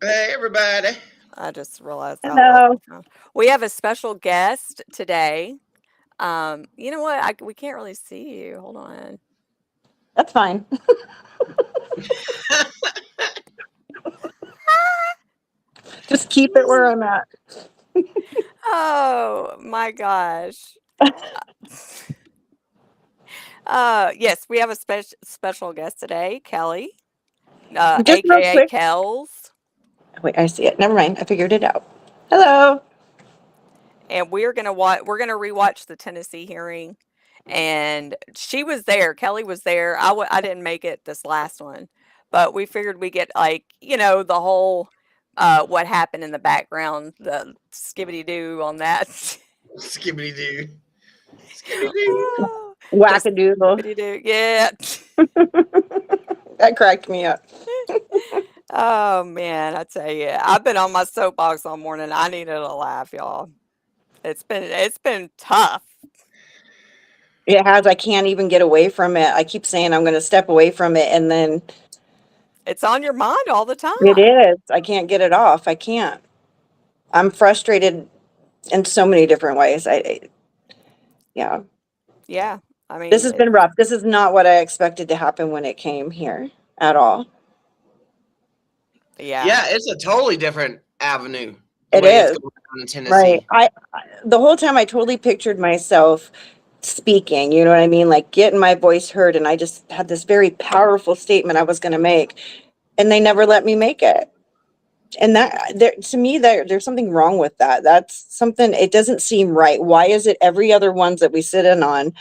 Hey, everybody. I just realized I lost Hello. the phone. We have a special guest today. You know what? We can't really see you. Hold on. That's fine. Just keep it where I'm at. Oh my gosh. Yes, we have a special guest today, Kelly, Just real aka quick. Kells, Wait, I see it. Never mind. I figured it out. Hello. and we're gonna rewatch the Tennessee hearing. And she was there. Kelly was there. I didn't make it this last one, but we figured we get like the whole what happened in the background, the skibbity doo on that. Skibbity doo. Skibbity doo. Oh, just Wackadoodle. skibbity doo. Yeah. That cracked me up. Oh man, I tell you, I've been on my soapbox all morning. I needed a laugh, y'all. It's been tough. It has. I can't even get away from it. I keep saying I'm going to step away from it, and then It's on your mind all the it time. is. I can't get it off. I can't. I'm frustrated in so many different ways. Yeah. Yeah, I This mean, has been rough. This is not what I expected to happen when it came here at all. yeah. Yeah, it's a totally different avenue. The It way it's is. going on in Right. Tennessee. The whole time I totally pictured myself speaking, you know what I mean? Like getting my voice heard. And I just had this very powerful statement I was going to make, and they never let me make it. And that there, to me, there's something wrong with that. That's something, it doesn't seem right. Why is it every other ones that we sit in on,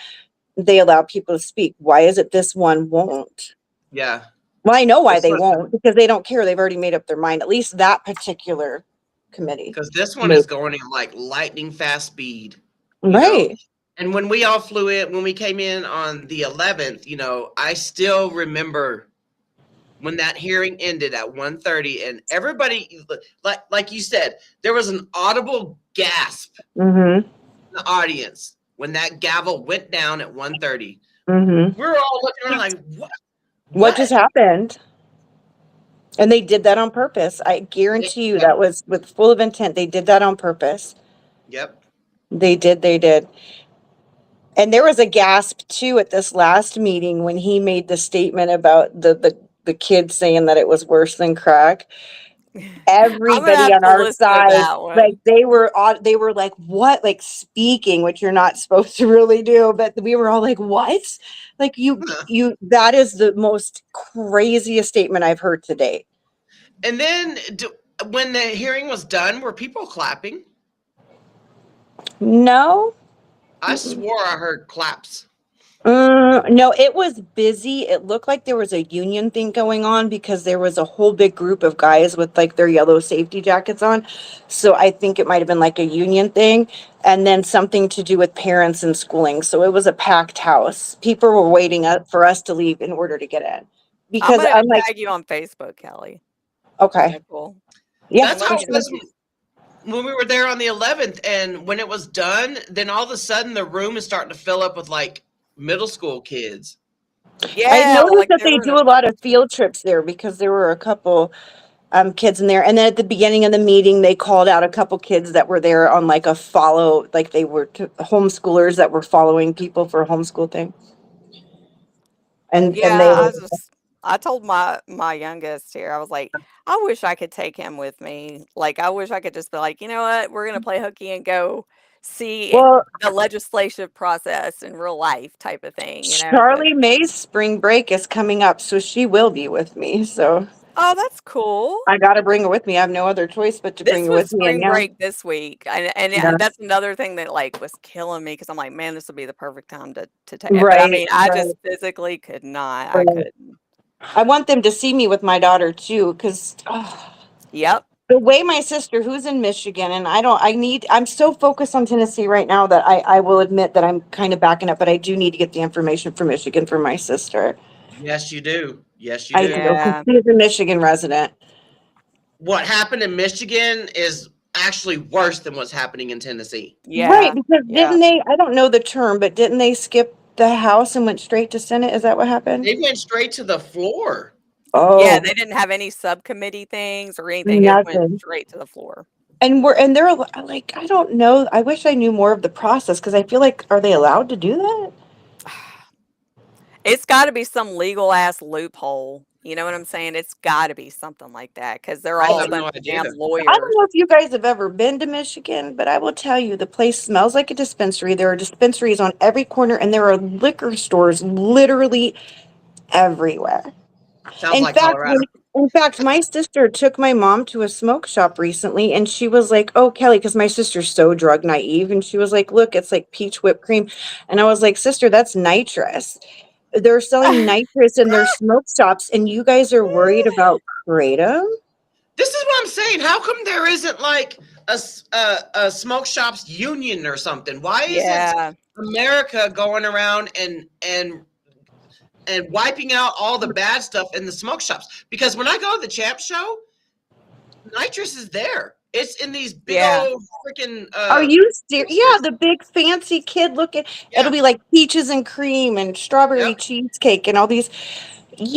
they allow people to speak? Why is it this one won't? Yeah. Well, I know why This they one, won't, because they don't care. They've already made up their mind. At least that particular committee. because this one is going at like lightning fast speed. Right. And when we all flew in, when we came in on the 11th, I still remember when that hearing ended at 1:30, and everybody, like you said, there was an audible gasp Mm-hmm. in the audience when that gavel went down at 1:30. Mm-hmm. We were all looking around like, what? What just happened? And they did that on purpose. I guarantee you that was with full of intent. They did that on purpose. Yep. They did. They did. And there was a gasp too at this last meeting when he made the statement about the kids saying that it was worse than crack. I'm gonna Everybody have on to our listen to side, that like one. they were like, what? Like speaking, which you're not supposed to really do, but we were all like, what? Like that is the most craziest statement I've heard to date. And then when the hearing was done, were people clapping? No. I swore I heard claps. No, it was busy. It looked like there was a union thing going on because there was a whole big group of guys with like their yellow safety jackets on. So I think it might have been like a union thing, and then something to do with parents and schooling. So it was a packed house. People were waiting up for us to leave in order to get in I'm because gonna I'm like, tag you on Facebook, Kelly. Is okay, that cool? yeah, And That's let's how for it get sure. was when we were there on the 11th. And when it was done, then all of a sudden the room is starting to fill up with like middle school kids. I yeah, noticed like that they they were in do a a lot of field trips there because there were a couple kids in there. And then at the beginning of the meeting, they called out a couple kids that were there on like a follow, like they were homeschoolers that were following people for a homeschool thing. And they yeah. were, I told my youngest here. I was like, I wish I could take him with me. Like, I wish I could just be like, you know what, we're gonna play hooky and go see well, the legislative process in real life, type of thing. But Charlie May's spring break is coming up, so she will be with me. So oh, that's cool. I got to bring her with me. I have no other choice but to bring This her was with me. And spring yeah, break this week, and yeah, that's another thing that like was killing me because I'm like, man, this would be the perfect time to take. But I right, mean, I right, just physically could not. I right. couldn't. I want them to see me with my daughter too, because Yep. the way my sister, who's in Michigan, and I'm so focused on Tennessee right now that I will admit that I'm kind of backing up, but I do need to get the information from Michigan for my sister. Yes, you do. Yes, you I do. do, because Yeah. she's a Michigan resident. What happened in Michigan is actually worse than what's happening in Tennessee. Right, Yeah. because Yeah. didn't they, I don't know the term, but didn't they skip the House and went straight to Senate? Is that what happened? They went straight to the floor. Yeah, Oh, they didn't have any subcommittee things or anything. It went nothing. straight to the floor. And they're like, I don't know. I wish I knew more of the process because I feel like, are they allowed to do that? It's got to be some legal ass loophole. You know what I'm saying? It's got to be something like that because they're I all a have bunch no of idea. damn I don't lawyers. know if you guys have ever been to Michigan, but I will tell you, the place smells like a dispensary. There are dispensaries on every corner, and there are liquor stores literally everywhere. Sounds like Colorado. In fact, my sister took my mom to a smoke shop recently, and she was like, "Oh, Kelly," because my sister's so drug naive, and she was like, "Look, it's like peach whipped cream," and I was like, "Sister, that's nitrous. They're selling nitrous in their smoke shops, and you guys are worried about kratom?" This is what I'm saying. How come there isn't like a smoke shops union or something? Why isn't Yeah. America going around and wiping out all the bad stuff in the smoke shops? Because when I go to the Champ Show, nitrous is there. It's in these big Yeah. old freaking. Are you serious? Yeah, boxes. the big fancy kid looking. Yeah. It'll be like peaches and cream and strawberry Yep. cheesecake and all these.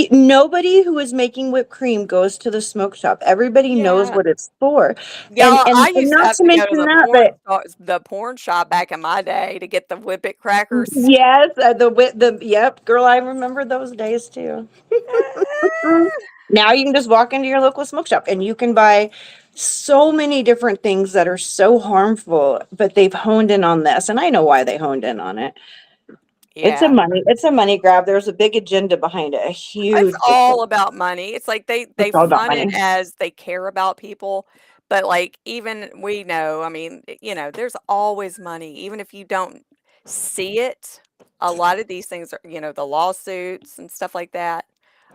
Nobody who is making whipped cream goes to the smoke shop. Everybody knows Yeah. what it's for. Y'all, I And used to not have to to go to mention the that, but porn shop back in my day to get the Whippet crackers. yes, yep, girl, I remember those days too. Now you can just walk into your local smoke shop and you can buy so many different things that are so harmful, but they've honed in on this, and I know why they honed in on it. Yeah. It's a money grab. There's a big agenda behind it, a It's huge all agenda. about money. It's like they It's all about front it money. as they care about people, but like even we know, I mean, there's always money. Even if you don't see it, a lot of these things are, the lawsuits and stuff like that.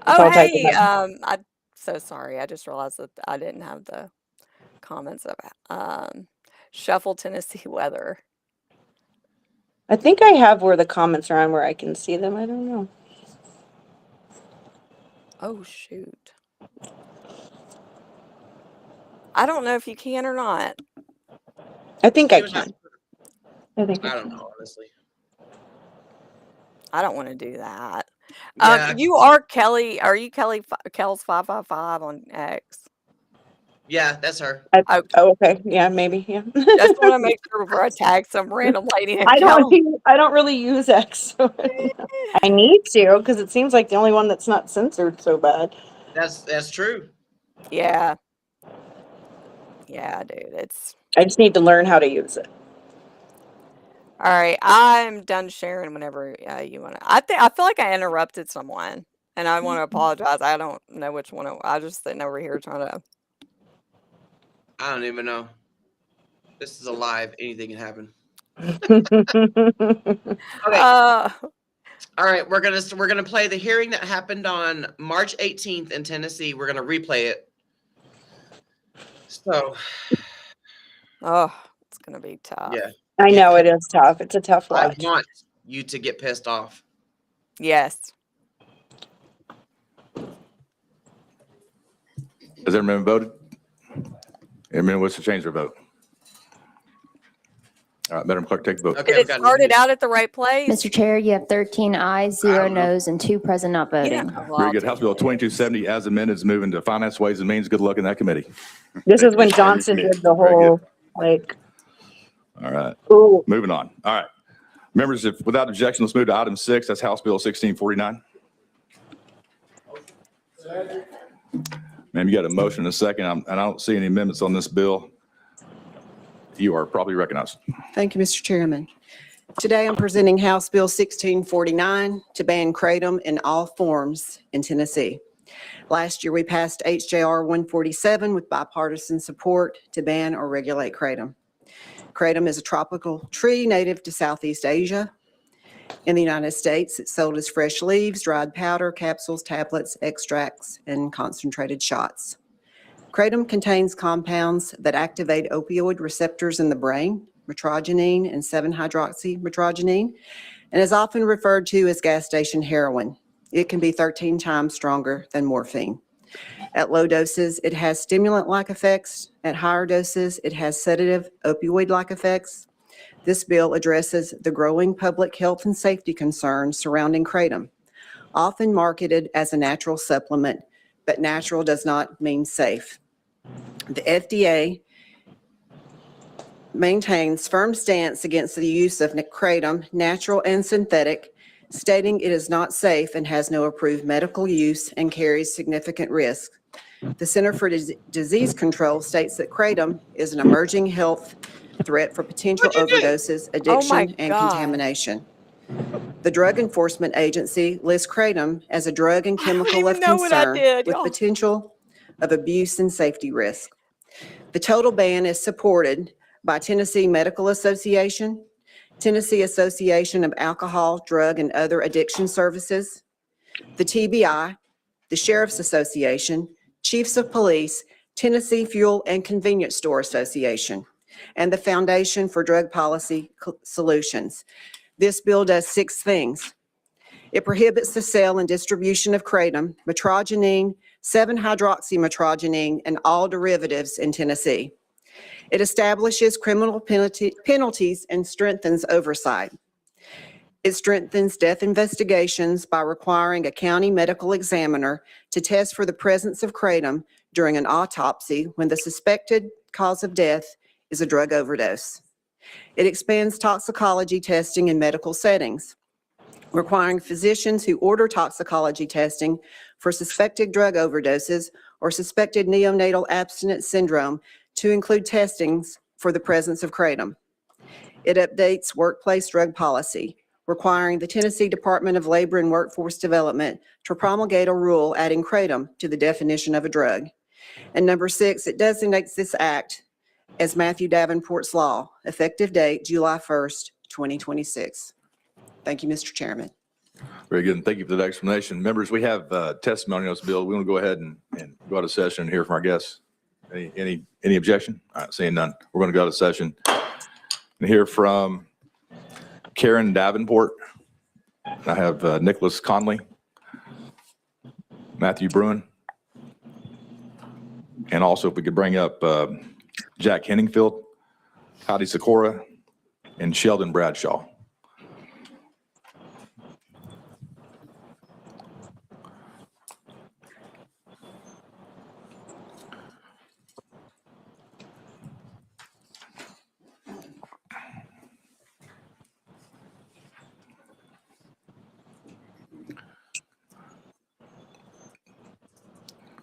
It's Oh, all tied to hey, money. I'm so sorry. I just realized that I didn't have the comments of Shuffle Tennessee weather. I think I have where the comments are on where I can see them. I don't know. Oh shoot. I don't know if you can or not. I think I You would have can. to- I think I don't know, honestly. I don't want to do that. Yeah. You are Kelly. Are you Kelly? Kel's 555 on X. Yeah, that's her. Okay. Oh, okay. Yeah, maybe. Yeah. Just want to make sure before I tag some random lady named I Kelly. don't really use X. So I need to because it seems like the only one that's not censored so bad. That's true. Yeah. Yeah, dude. It's I just need to learn how to use it. all right. I'm done sharing whenever you want to. I feel like I interrupted someone, and I want to apologize. I don't know which one. I just sitting over here trying to. I don't even know. This is a live. Anything can happen. Okay. All right, we're gonna play the hearing that happened on March 18th in Tennessee. We're gonna replay it. So, it's gonna be tough. yeah, I know it is tough. It's a tough I watch. want you to get pissed off. Yes. Has everyone voted? Everyone wants to change their vote. All right, Madam Clerk, take the vote. Okay, Did it started out at the right place? Mr. Chair, you have 13 ayes, 0 noes, and 2 present not voting. Very good. House Bill 2270 as amended is moving to Finance, Ways and Means. Good luck in that committee. This is when Johnson did the whole like. All right. Ooh. Moving on. All right. Members, if without objection, let's move to item 6. That's House Bill 1649. Ma'am, you got a motion and a second, and I don't see any amendments on this bill. You are probably recognized. Thank you, Mr. Chairman. Today, I'm presenting House Bill 1649 to ban kratom in all forms in Tennessee. Last year, we passed HJR 147 with bipartisan support to ban or regulate kratom. Kratom is a tropical tree native to Southeast Asia. In the United States, it's sold as fresh leaves, dried powder, capsules, tablets, extracts, and concentrated shots. Kratom contains compounds that activate opioid receptors in the brain, metrogenine and 7-hydroxymetrogenine, and is often referred to as gas station heroin. It can be 13 times stronger than morphine. At low doses, it has stimulant-like effects. At higher doses, it has sedative opioid-like effects. This bill addresses the growing public health and safety concerns surrounding kratom, often marketed as a natural supplement but natural does not mean safe. The FDA maintains firm stance against the use of kratom, natural and synthetic, stating it is not safe and has no approved medical use and carries significant risk. The Center for Disease Control states that kratom is an emerging health threat for potential What'd you do? overdoses, Oh my addiction, and God. contamination. The Drug Enforcement Agency lists kratom as a drug and I don't chemical even of know what I concern did, with y'all. potential of abuse and safety risk. The total ban is supported by Tennessee Medical Association, Tennessee Association of Alcohol, Drug, and Other Addiction Services, the TBI, the Sheriff's Association, Chiefs of Police, Tennessee Fuel and Convenience Store Association, and the Foundation for Drug Policy Solutions. This bill does 6 things. It prohibits the sale and distribution of kratom, metrogenine, 7-hydroxymetrogenine, and all derivatives in Tennessee. It establishes criminal penalties and strengthens oversight. It strengthens death investigations by requiring a county medical examiner to test for the presence of kratom during an autopsy when the suspected cause of death is a drug overdose. It expands toxicology testing in medical settings, requiring physicians who order toxicology testing for suspected drug overdoses or suspected neonatal abstinence syndrome to include testings for the presence of kratom. It updates workplace drug policy, requiring the Tennessee Department of Labor and Workforce Development to promulgate a rule adding kratom to the definition of a drug. And number 6, it designates this act as Matthew Davenport's law, effective date July 1st, 2026. Thank you, Mr. Chairman. Very good. And thank you for that explanation. Members, we have testimony on this bill. We want to go ahead and go out of session and hear from our guests. Any objection? All right, seeing none. We're going to go out of session and hear from Karen Davenport. I have Nicholas Conley, Matthew Bruin, and also if we could bring up Jack Henningfield, Heidi Sikora, and Sheldon Bradshaw.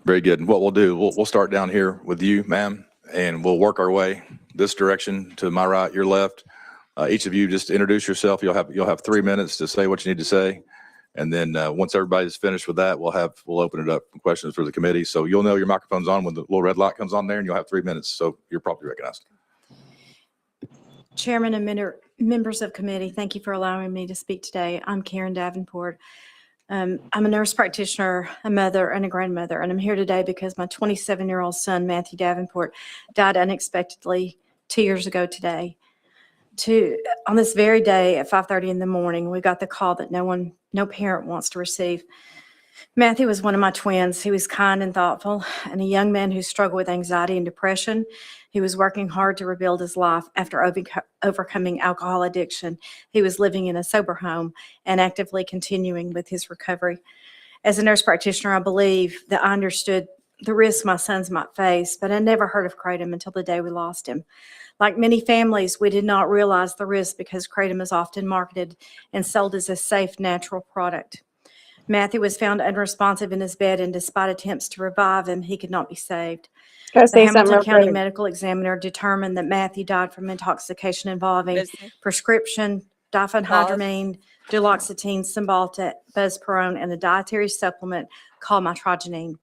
Very good. And what we'll do, we'll start down here with you, ma'am, and we'll work our way this direction to my right, your left. Each of you just introduce yourself. You'll have 3 minutes to say what you need to say. And then once everybody's finished with that, we'll open it up for questions for the committee. So you'll know your microphone's on when the little red light comes on there, and you'll have 3 minutes. So you're properly recognized. Chairman and members of committee, thank you for allowing me to speak today. I'm Karen Davenport. I'm a nurse practitioner, a mother, and a grandmother, and I'm here today because my 27-year-old son, Matthew Davenport, died unexpectedly 2 years ago today. On this very day at 5:30 in the morning, we got the call that no parent wants to receive. Matthew was one of my twins. He was kind and thoughtful, and a young man who struggled with anxiety and depression. He was working hard to rebuild his life after overcoming alcohol addiction. He was living in a sober home and actively continuing with his recovery. As a nurse practitioner, I believe that I understood the risks my sons might face, but I never heard of kratom until the day we lost him. Like many families, we did not realize the risk because kratom is often marketed and sold as a safe, natural product. Matthew was found unresponsive in his bed, and despite attempts to revive him, he could not be saved. Can I The say something Hamilton real County quick? Medical Examiner determined that Matthew died from intoxication involving Listen. prescription diphenhydramine, duloxetine, Cymbalta, buspirone, and a dietary supplement called metrogenine.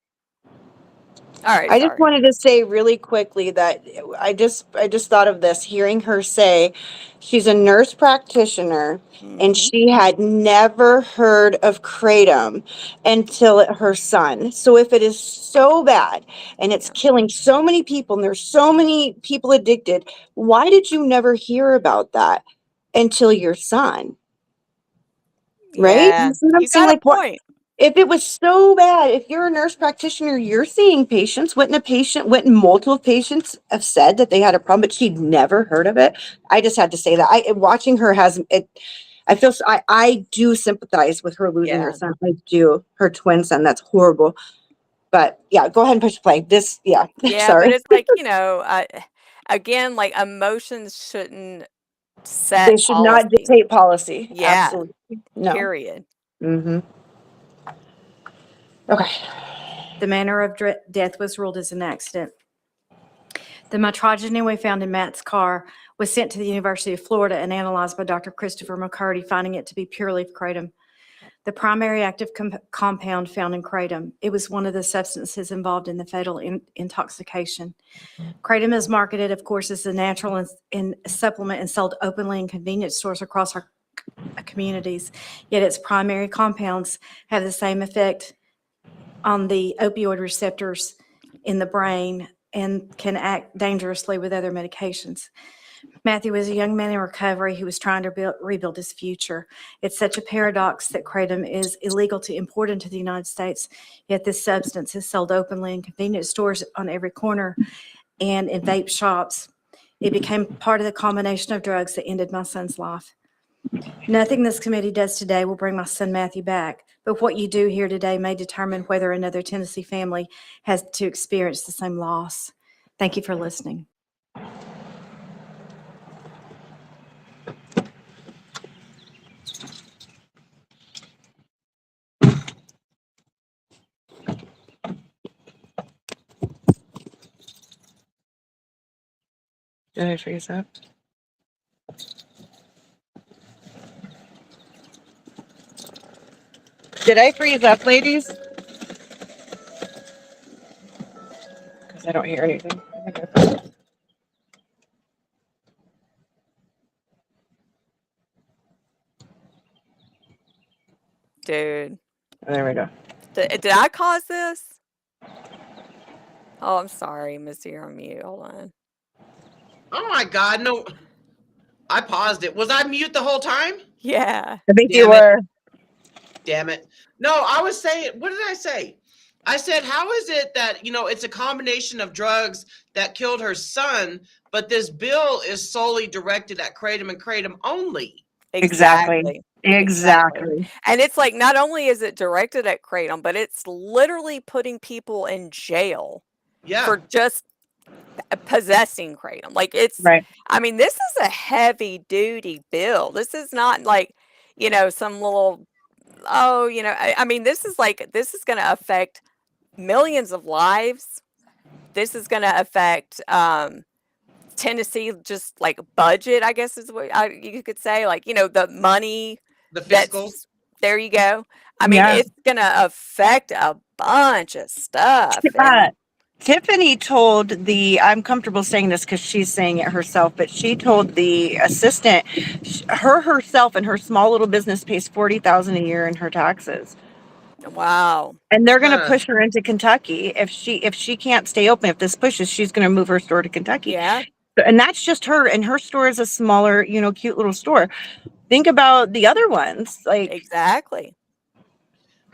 All right. I just sorry. wanted to say really quickly that I just thought of this, hearing her say she's a nurse practitioner and Mhm. she had never heard of kratom until her son. So if it is so bad and it's killing so many people and there's so many people addicted, why did you never hear about that until your son? Right? Yeah, You see what I'm you saying? got a Like, what? point. If it was so bad, if you're a nurse practitioner, you're seeing patients. Wouldn't multiple patients have said that they had a problem, but she'd never heard of it? I just had to say that. Watching her I do sympathize with her losing her Yeah. son. I do. Her twin son. That's horrible. But yeah, go ahead and push play. This, yeah, Yeah, sorry. but it's like, again, like emotions shouldn't They set should not policy. dictate policy. Yeah, Absolutely. No. period. Mm-hmm. Okay. The manner of death was ruled as an accident. The mitragedy we found in Matt's car was sent to the University of Florida and analyzed by Dr. Christopher McCurdy, finding it to be pure leaf kratom, the primary active compound found in kratom. It was one of the substances involved in the fatal intoxication. Kratom is marketed, of course, as a natural supplement and sold openly in convenience stores across our communities, yet its primary compounds have the same effect on the opioid receptors in the brain and can act dangerously with other medications. Matthew was a young man in recovery who was trying to rebuild his future. It's such a paradox that kratom is illegal to import into the United States, yet this substance is sold openly in convenience stores on every corner and in vape shops. It became part of the combination of drugs that ended my son's life. Nothing this committee does today will bring my son Matthew back, but what you do here today may determine whether another Tennessee family has to experience the same loss. Thank you for listening. Did I freeze up? Did I freeze up, ladies? Because I don't hear anything. Dude, There we go. did I cause this? Oh, I'm sorry, Missy, you're on mute. Hold on. Oh my God, no. I paused it. Was I mute the whole time? Yeah. I think you Damn it. were. Damn it. No, I was saying, what did I say? I said, how is it that, it's a combination of drugs that killed her son, but this bill is solely directed at kratom and kratom only? Exactly. Exactly. And it's like, not only is it directed at kratom, but it's literally putting people in jail Yeah. for just possessing kratom. Like Right. I mean, this is a heavy duty bill. This is not like, some little, I mean, this is going to affect millions of lives. This is going to affect, Tennessee, just like budget, I guess is what you could say, like, the money. The fiscal. There you go. I mean, Yeah. it's going to affect a bunch of stuff. Tiffany told I'm comfortable saying this because she's saying it herself, but she told the assistant, herself and her small little business pays $40,000 a year in her taxes. Wow. And they're going to push her into Kentucky. If she can't stay open, if this pushes, she's going to move her store to Kentucky. Yeah. And that's just her. And her store is a smaller, cute little store. Think about the other ones. Like, exactly.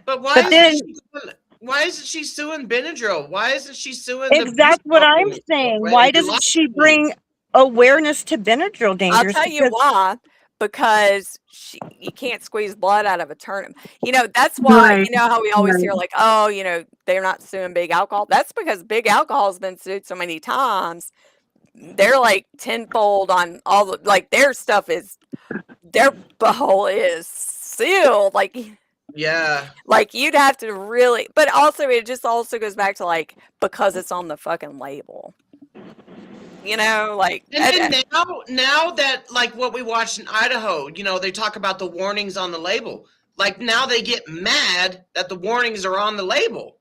But why isn't she suing Benadryl? Why isn't she suing that's what I'm saying. Why doesn't she bring awareness to Benadryl dangers? I'll tell you why. Because you can't squeeze blood out of a turnip. That's why, Right. How we always hear like, oh, they're not suing big alcohol. That's because big alcohol has been sued so many times. They're like tenfold on all the, like their stuff their butthole is sealed. Like, yeah. Like you'd have to really, but also it just also goes back to like, because it's on the fucking label. Like. And then now that like what we watched in Idaho, they talk about the warnings on the label. Like now they get mad that the warnings are on the label.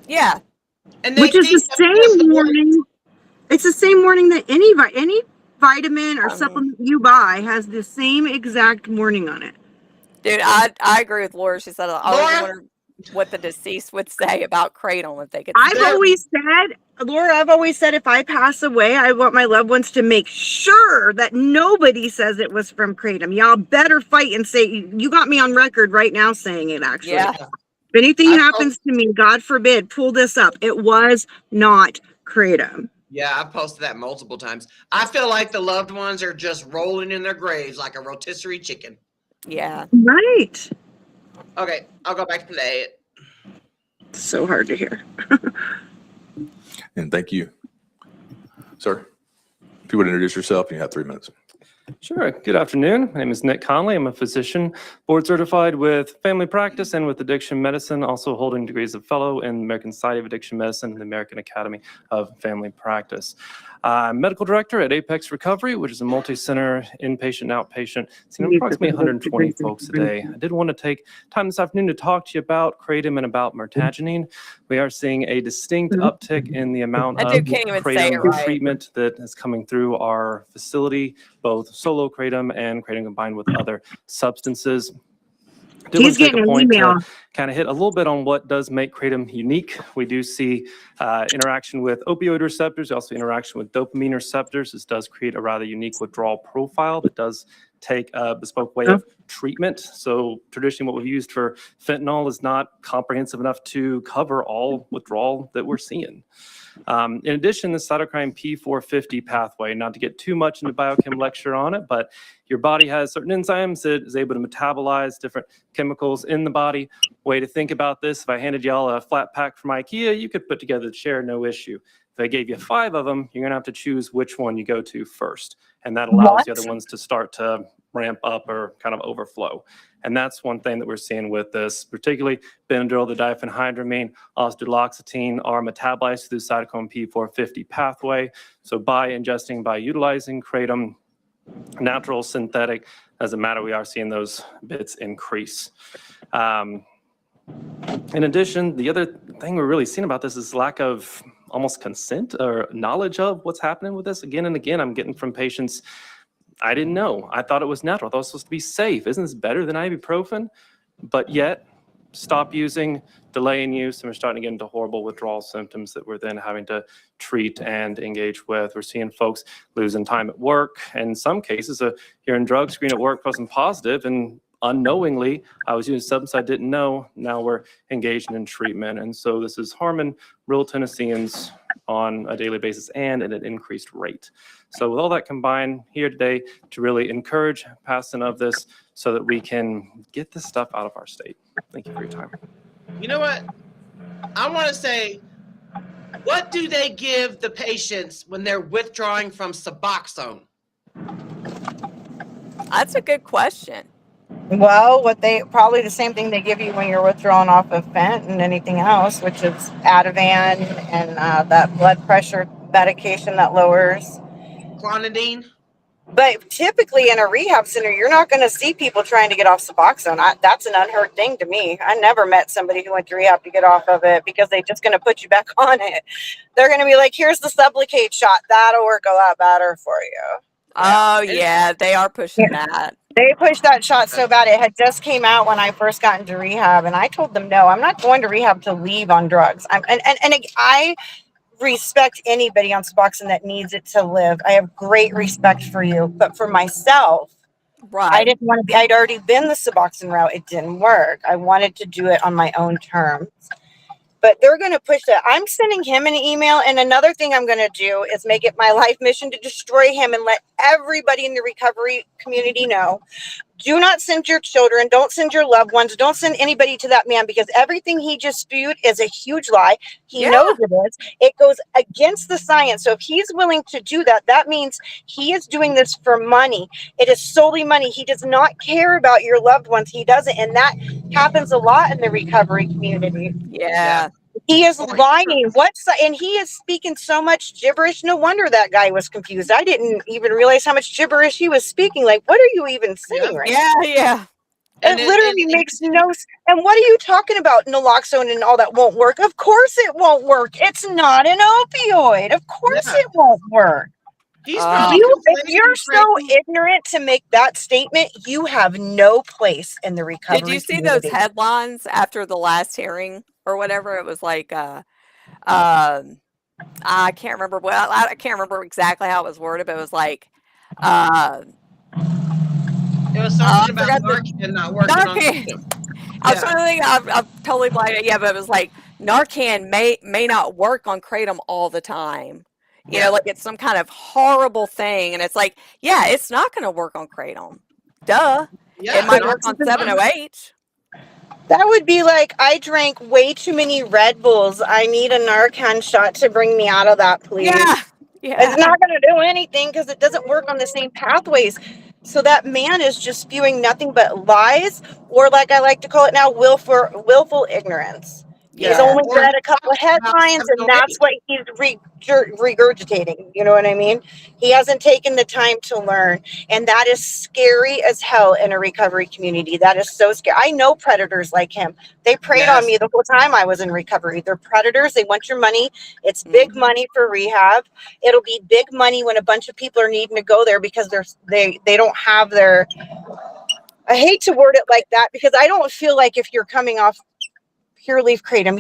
Yeah. And which is the same warning. It's the same warning that any vitamin or supplement you buy has the same exact warning on it. Dude, I agree with Laura. She said, I always wonder what the deceased would say about kratom if they could. I've always said if I pass away, I want my loved ones to make sure that nobody says it was from kratom. Y'all better fight and say, you got me on record right now saying it, actually. Yeah. If anything happens to me, God forbid, pull this up. It was not kratom. Yeah, I've posted that multiple times. I feel like the loved ones are just rolling in their graves like a rotisserie chicken. Yeah. Right. Okay, I'll go back to play it. It's so hard to hear. And thank you. Sir, if you would introduce yourself, you have 3 minutes. Sure. Good afternoon. My name is Nick Conley. I'm a physician, board certified with family practice and with addiction medicine, also holding degrees of fellow in the American Society of Addiction Medicine and the American Academy of Family Practice. I'm medical director at Apex Recovery, which is a multi-center inpatient and outpatient, seeing approximately 120 folks a day. I did want to take time this afternoon to talk to you about kratom and about mirtazapine. We are seeing a distinct uptick in the amount of can't even say it kratom right. treatment that is coming through our facility, both solo kratom and kratom combined with other substances. He's getting an email. Kind of hit a little bit on what does make kratom unique. We do see interaction with opioid receptors, also interaction with dopamine receptors. This does create a rather unique withdrawal profile that does take a bespoke way of treatment. So traditionally what we've used for fentanyl is not comprehensive enough to cover all withdrawal that we're seeing. In addition, the cytokine P450 pathway, not to get too much into biochem lecture on it, but your body has certain enzymes that is able to metabolize different chemicals in the body. Way to think about this, if I handed y'all a flat pack from IKEA, you could put together the chair, no issue. If I gave you 5 of them, you're gonna have to choose which one you go to first. And that allows the other ones to start to ramp up or kind of overflow. And that's one thing that we're seeing with this, particularly Benadryl, the diphenhydramine, duloxetine are metabolized through the cytochrome P450 pathway. So by utilizing kratom, natural, synthetic, doesn't matter, we are seeing those bits increase. In addition, the other thing we're really seeing about this is lack of almost consent or knowledge of what's happening with this. Again and again, I'm getting from patients, I didn't know. I thought it was natural. I thought it was supposed to be safe. Isn't this better than ibuprofen? But yet, stop using, delay in use, and we're starting to get into horrible withdrawal symptoms that we're then having to treat and engage with. We're seeing folks losing time at work. And in some cases, a urine drug screen at work wasn't positive, and unknowingly, I was using substance I didn't know. Now we're engaging in treatment. And so this is harming real Tennesseans on a daily basis and at an increased rate. So with all that combined, here today to really encourage passing of this so that we can get this stuff out of our state. Thank you for your time. You know what? I want to say, what do they give the patients when they're withdrawing from Suboxone? That's a good question. Well, probably the same thing they give you when you're withdrawing off of Fent and anything else, which is Ativan and that blood pressure medication that lowers. Clonidine? But typically in a rehab center, you're not going to see people trying to get off Suboxone. That's an unheard thing to me. I never met somebody who went to rehab to get off of it because they're just going to put you back on it. They're going to be like, here's the Sublocade shot. That'll work a lot better for you. Oh yeah, they are pushing that. They pushed that shot so bad. It had just came out when I first got into rehab, and I told them, no, I'm not going to rehab to leave on drugs. I respect anybody on Suboxone that needs it to live. I have great respect for you, but for myself, Right. I didn't want to be. I'd already been the Suboxone route. It didn't work. I wanted to do it on my own terms. But they're going to push that. I'm sending him an email. And another thing I'm going to do is make it my life mission to destroy him and let everybody in the recovery community know. Do not send your children. Don't send your loved ones. Don't send anybody to that man, because everything he just spewed is a huge lie. He knows it is. It goes against the science. So if he's willing to do that, that means he is doing this for money. It is solely money. He does not care about your loved ones. He doesn't. And that happens a lot in the recovery community. Yeah. He is lying. And he is speaking so much gibberish. No wonder that guy was confused. I didn't even realize how much gibberish he was speaking. Like, what are you even saying right now? Yeah. It literally makes no sense. And what are you talking about? Naloxone and all that won't work. Of course it won't work. It's not an opioid. Of course it won't work. He's If you're so ignorant to make that statement, you have no place in the recovery Did you see community. those headlines after the last hearing or whatever? It was like, I can't remember. Well, I can't remember exactly how it was worded, but it was like, it was something about Narcan not working on him. I was trying to think. I'm totally blank. Yeah, but it was like Narcan may not work on kratom all the time. You know, like it's some kind of horrible thing, and it's like, yeah, it's not going to work on kratom. Duh. Yeah, it might work on 708. That would be like, I drank way too many Red Bulls. I need a Narcan shot to bring me out of that, please. Yeah. It's not going to do anything because it doesn't work on the same pathways. So that man is just spewing nothing but lies, or like I like to call it now, willful ignorance. He's Yeah. only Or read a couple of headlines, and that's what he's regurgitating. You know what I mean? He hasn't taken the time to learn, and that is scary as hell in a recovery community. That is so scary. I know predators like him. They preyed on me the whole time I was in recovery. They're predators. They want your money. It's big money for rehab. It'll be big money when a bunch of people are needing to go there because they don't have their. I hate to word it like that because I don't feel like if you're coming off pure leaf kratom,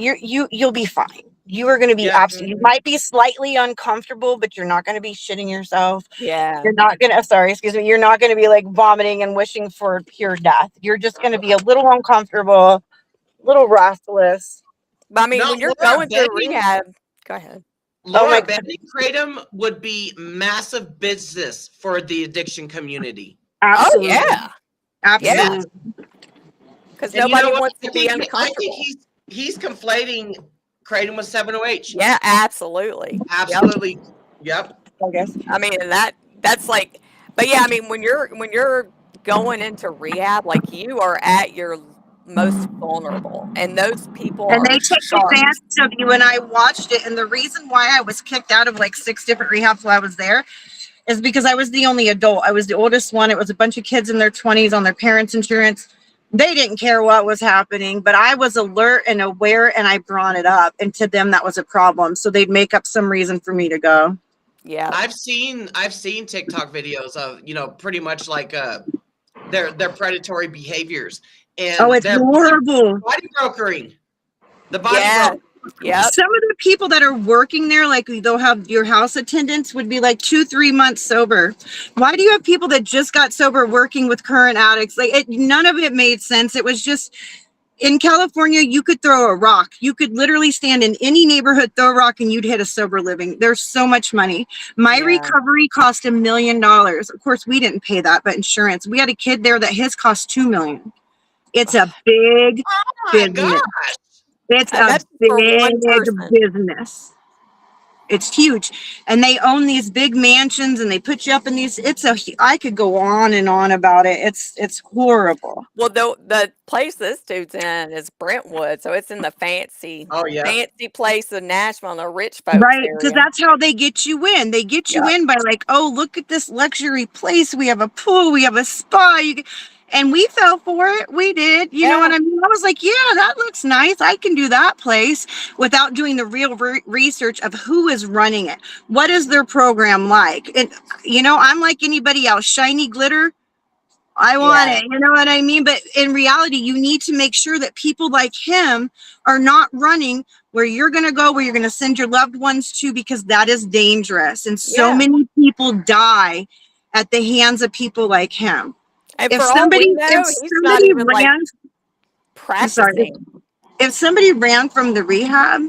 you'll be fine. You are going to be absolutely. You might be slightly uncomfortable, but you're not going to be shitting yourself. Yeah. You're not going to. Sorry, excuse me. You're not going to be like vomiting and wishing for pure death. You're just going to be a little uncomfortable, a little restless. But I mean, No, when you're Laura, going through banning- rehab, go ahead. Laura, banning kratom would be massive business for the addiction community. Absolutely. Oh yeah. Absolutely. Because And nobody you know what? wants to be I uncomfortable. think he's conflating kratom with 7-OH. Yeah, absolutely. Absolutely. Yep. I guess. I mean, that's like, but yeah, I mean, when you're going into rehab, like you are at your most vulnerable, and those people And are they took sharp. advantage of you, and I watched it. And the reason why I was kicked out of like 6 different rehabs while I was there is because I was the only adult. I was the oldest one. It was a bunch of kids in their 20s on their parents' insurance. They didn't care what was happening, but I was alert and aware, and I brought it up. And to them, that was a problem. So they'd make up some reason for me to go. Yeah. I've seen TikTok videos of, pretty much like their predatory behaviors. And Oh, it's they're horrible. body brokering. The body Yeah. broker. Yep. Some of the people that are working there, like they'll have your house attendants would be like 2-3 months sober. Why do you have people that just got sober working with current addicts? Like none of it made sense. It was just, in California, you could throw a rock. You could literally stand in any neighborhood, throw a rock, and you'd hit a sober living. There's so much money. My recovery cost $1 million. Of course, we didn't pay that, but insurance. We had a kid there that his cost $2 million. It's a big business. It's a big business. It's huge. And they own these big mansions, and they put you up in these. I could go on and on about it. It's horrible. Well, the place this dude's in is Brentwood, so it's in the fancy place of Nashville, the rich folks Right, because area. that's how they get you in. They get you in by like, oh, look at this luxury place. We have a pool. We have a spa. And we fell for it. We did. You know what I mean? I was like, yeah, that looks nice. I can do that place, without doing the real research of who is running it. What is their program like? And, I'm like anybody else. Shiny glitter. I want it. You know what I mean? But in reality, you need to make sure that people like him are not running where you're going to go, where you're going to send your loved ones to, because that is dangerous. And so many people die at the hands of people like him. And if somebody ran from the rehab,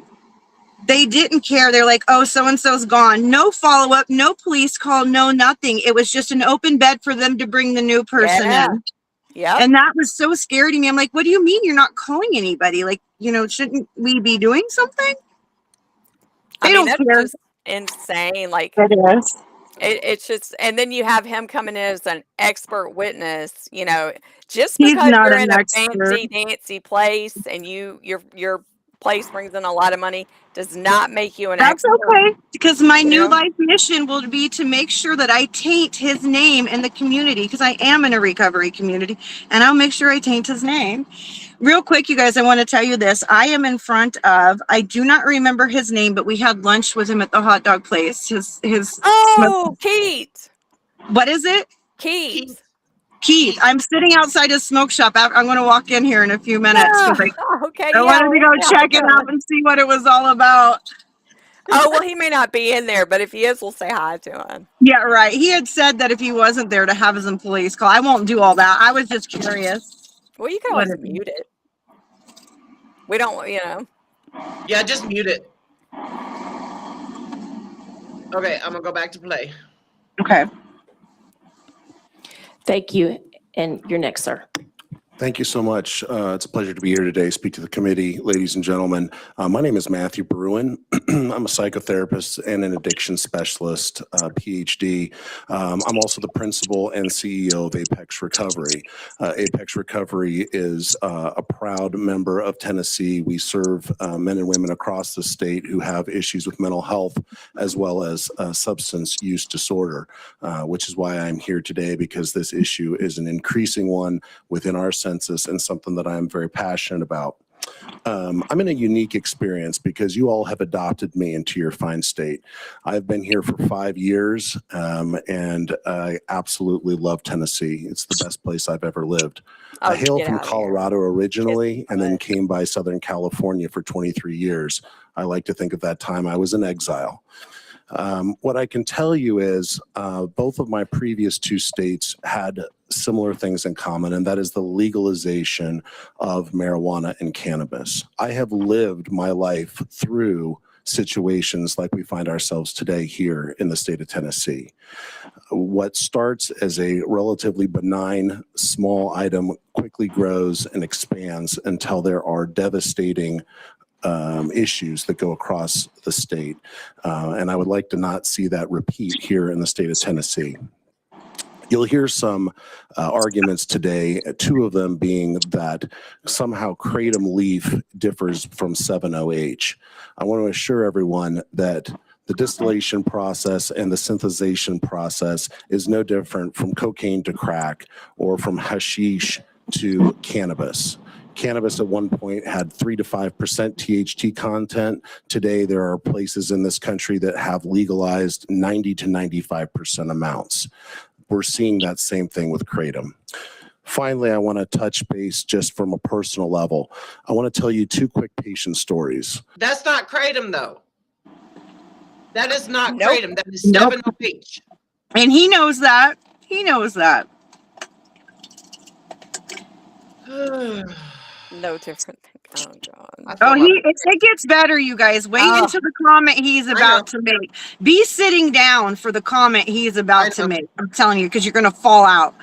they didn't care. They're like, oh, so-and-so's gone. No follow-up, no police call, no nothing. It was just an open bed for them to bring the new person in. Yeah. And that was so scary to me. I'm like, what do you mean you're not calling anybody? Like, shouldn't we be doing something? They don't care. Just insane. Like, it is. It's just, and then you have him coming in as an expert witness, just He's because not you're an in a expert. fancy dancy place and your place brings in a lot of money does not make you an expert. That's okay, because my new life mission will be to make sure that I taint his name in the community, because I am in a recovery community, and I'll make sure I taint his name. Real quick, you guys, I want to tell you this. I am in front of, I do not remember his name, but we had lunch with him at the hot dog place. Keith. What is it? Keith. I'm sitting outside his smoke shop. I'm going to walk in here in a few minutes. Okay. I wanted to go check it out and see what it was all about. Oh, well, he may not be in there, but if he is, we'll say hi to him. Yeah, right. He had said that if he wasn't there, to have his employees call. I won't do all that. I was just curious. Well, you can always mute it. We don't, Yeah, just mute it. Okay, I'm going to go back to play. Okay. Thank you. And you're next, sir. Thank you so much. It's a pleasure to be here today, speak to the committee, ladies and gentlemen. My name is Matthew Bruin. I'm a psychotherapist and an addiction specialist, PhD. I'm also the principal and CEO of Apex Recovery. Apex Recovery is a proud member of Tennessee. We serve men and women across the state who have issues with mental health as well as substance use disorder, which is why I'm here today, because this issue is an increasing one within our census and something that I am very passionate about. I'm in a unique experience because you all have adopted me into your fine state. I've been here for 5 years, and I absolutely love Tennessee. It's the best place I've ever lived. Oh, I hail get from out of here. Colorado originally, Kiss and then butt. came by Southern California for 23 years. I like to think of that time I was in exile. What I can tell you is both of my previous 2 states had similar things in common, and that is the legalization of marijuana and cannabis. I have lived my life through situations like we find ourselves today here in the state of Tennessee. What starts as a relatively benign small item quickly grows and expands until there are devastating issues that go across the state. And I would like to not see that repeat here in the state of Tennessee. You'll hear some arguments today, 2 of them being that somehow Kratom leaf differs from 7-OH. I want to assure everyone that the distillation process and the synthesization process is no different from cocaine to crack or from hashish to cannabis. Cannabis at one point had 3 to 5% THC content. Today, there are places in this country that have legalized 90 to 95% amounts. We're seeing that same thing with Kratom. Finally, I want to touch base just from a personal level. I want to tell you 2 quick patient stories. That's not Kratom, though. That is not Nope. Kratom. That is Nope. 7-OH. And he knows that. He knows that. No different. Oh God. I feel Oh, my- it gets better, you guys. Wait Oh. until the comment he's about to make. Be sitting down for the comment he's I about to know. make. I'm telling you, because you're going to fall out.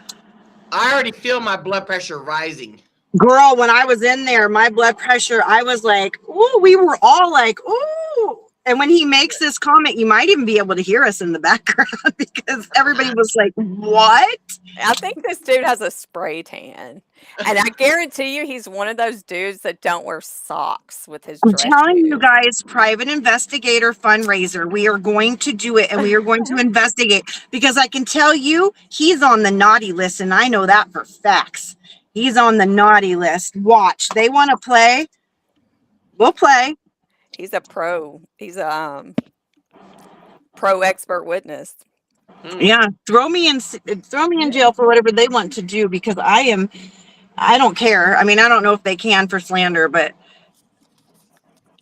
I already feel my blood pressure rising. Girl, when I was in there, my blood pressure, I was like, ooh, we were all like, ooh. And when he makes this comment, you might even be able to hear us in the background because everybody was like, what? I think this dude has a spray tan. And I guarantee you he's one of those dudes that don't wear socks with his I'm dress telling you shoes. guys, private investigator fundraiser. We are going to do it and we are going to investigate because I can tell you he's on the naughty list and I know that for facts. He's on the naughty list. Watch. They want to play. We'll play. He's a pro. He's a pro expert witness. Yeah. Throw me in jail for whatever they want to do because I don't care. I mean, I don't know if they can for slander, but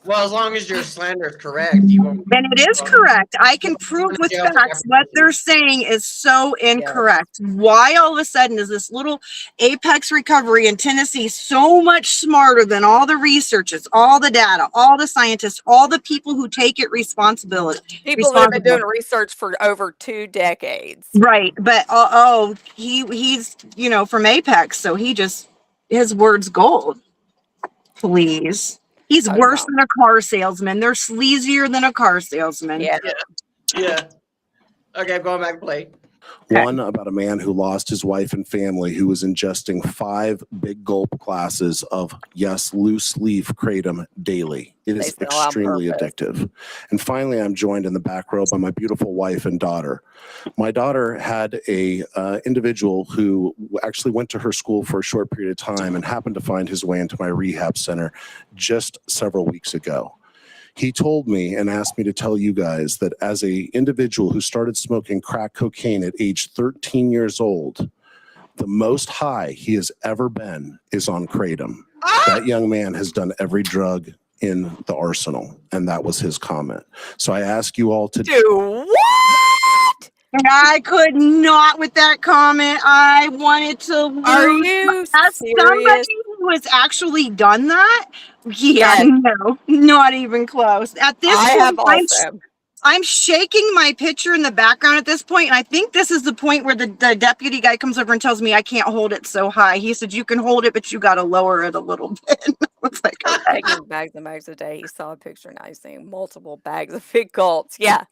Well, as long as your slander is correct, you won't. then it is correct. I can prove with facts what they're saying is so incorrect. Why all of a sudden is this little Apex Recovery in Tennessee so much smarter than all the researchers, all the data, all the scientists, all the people who take it responsibility? People that have been doing research for over 2 decades. Right, but he's from Apex, so his word's gold. Please. He's worse than a car salesman. They're sleazier than a car salesman. Yeah. Yeah. Okay, I'm going back to play. One about a man who lost his wife and family who was ingesting 5 big gulp glasses of, yes, loose leaf kratom daily. It is extremely addictive. And finally, I'm joined in the back row by my beautiful wife and daughter. My daughter had a individual who actually went to her school for a short period of time and happened to find his way into my rehab center just several weeks ago. He told me and asked me to tell you guys that as a individual who started smoking crack cocaine at age 13 years old, the most high he has ever been is on kratom. That young man has done every drug in the arsenal, and that was his comment. So I ask you all to do what? I could not with that comment. I wanted to. Are you as serious? somebody who has actually done that? Yeah, Yes. no, not even close. At this I point, have also. I'm shaking my picture in the background at this point, and I think this is the point where the deputy guy comes over and tells me I can't hold it so high. He said, you can hold it, but you got to lower it a little bit. I was like, okay. Taking bags and bags a day. He saw a picture now. He's saying multiple bags of big gulps. Yeah.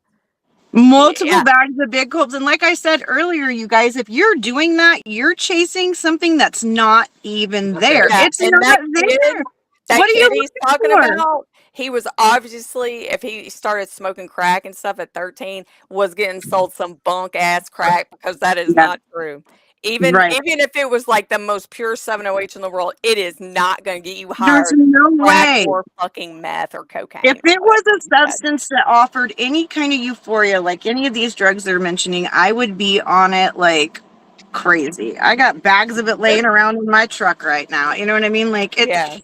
Multiple Yeah. bags of big gulps. And like I said earlier, you guys, if you're doing that, you're chasing something that's not even there. Yeah, It's and not that kid, there. that What are kid you he's looking talking for? about, he was obviously, if he started smoking crack and stuff at 13, was getting sold some bunk ass crack, because that is Yeah. not true. Even Right. if it was like the most pure 7-OH in the world, it is not going to get you higher There's than no crack way. or fucking meth or cocaine. If or it was whatever a like that. substance that offered any kind of euphoria, like any of these drugs they're mentioning, I would be on it like crazy. I got bags of it laying around in my truck right now. You know what I mean? Like it's Yeah,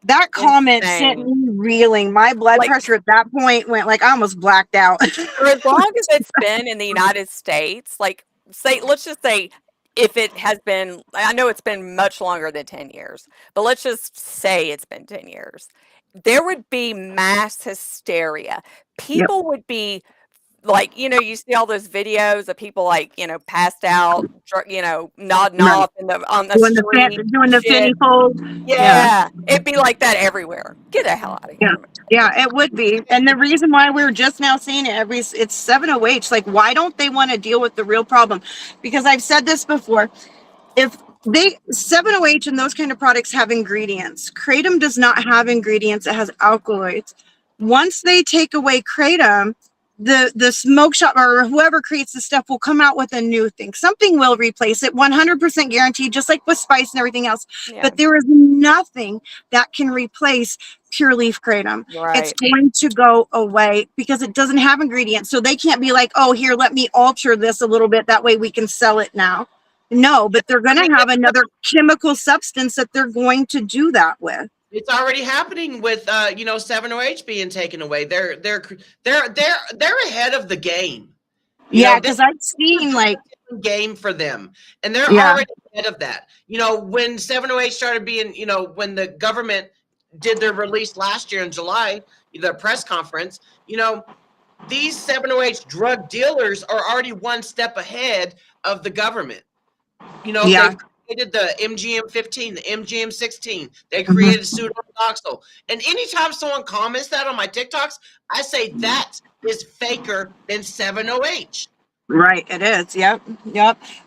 that comment sent insane. me reeling. My blood Like, pressure at that point went like I almost blacked out. for as long as it's been in the United States, like, say, let's just say, if it has been, I know it's been much longer than 10 years, but let's just say it's been 10 years, there would be mass hysteria. Yep. People would be like, you see all those videos of people like, passed out, nodding Right. off on the street Doing and the shit. finny fold. Yeah. Yeah, it'd be like that everywhere. Get the hell out of Yeah. here. Yeah, it would be. And the reason why we're just now seeing it it's 7OH. Like, why don't they want to deal with the real problem? Because I've said this before. If 7OH and those kind of products have ingredients, kratom does not have ingredients. It has alkaloids. Once they take away kratom, the smoke shop or whoever creates the stuff will come out with a new thing. Something will replace it, 100% guaranteed, just like with spice and everything else. Yeah, But there is nothing that can replace pure leaf kratom. It's right. going to go away because it doesn't have ingredients. So they can't be like, oh, here, let me alter this a little bit. That way we can sell it now. No, but they're going to have another chemical substance that they're going to do that with. It's already happening with 7OH being taken away. They're ahead of the game. Yeah, because I've seen like game for them, and they're Yeah. already ahead of that. When 7OH started being, when the government did their release last year in July, the press conference, these 7OH drug dealers are already one step ahead of the government. Yeah. They've created the MGM-15, the MGM-16. They Mhm. created pseudoxyl. And anytime someone comments that on my TikToks, I say that is faker than 7OH. Right, it is. Yep.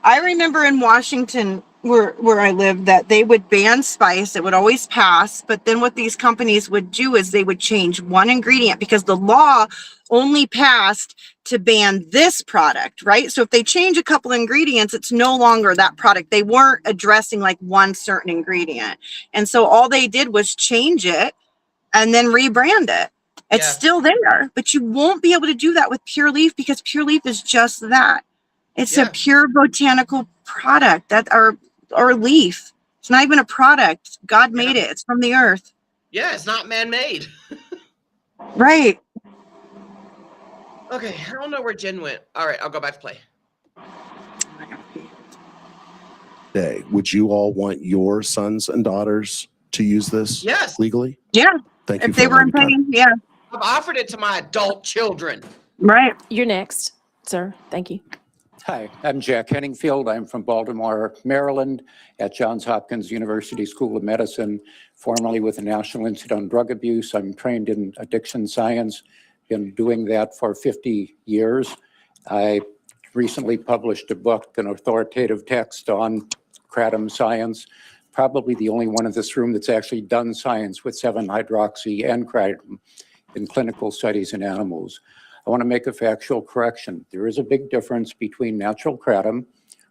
I remember in Washington where I lived that they would ban spice. It would always pass. But then what these companies would do is they would change one ingredient because the law only passed to ban this product, right? So if they change a couple ingredients, it's no longer that product. They weren't addressing like one certain ingredient. And so all they did was change it and then rebrand it. It's still there, but you won't be able to do that with pure leaf because pure leaf is just that. It's a pure botanical product or leaf. It's not even a product. God made it. It's from the earth. Yeah, it's not man-made. Right. Okay, I don't know where Jen went. All right, I'll go back to play. Would you all want your sons and daughters to use this Yes. legally? Yeah. Thank you. If they were in pain, yeah. I've offered it to my adult children. Right. You're next, sir. Thank you. Hi, I'm Jack Henningfield. I'm from Baltimore, Maryland, at Johns Hopkins University School of Medicine, formerly with the National Institute on Drug Abuse. I'm trained in addiction science, been doing that for 50 years. I recently published a book, an authoritative text on kratom science, probably the only one in this room that's actually done science with 7-hydroxy and kratom in clinical studies in animals. I want to make a factual correction. There is a big difference between natural kratom,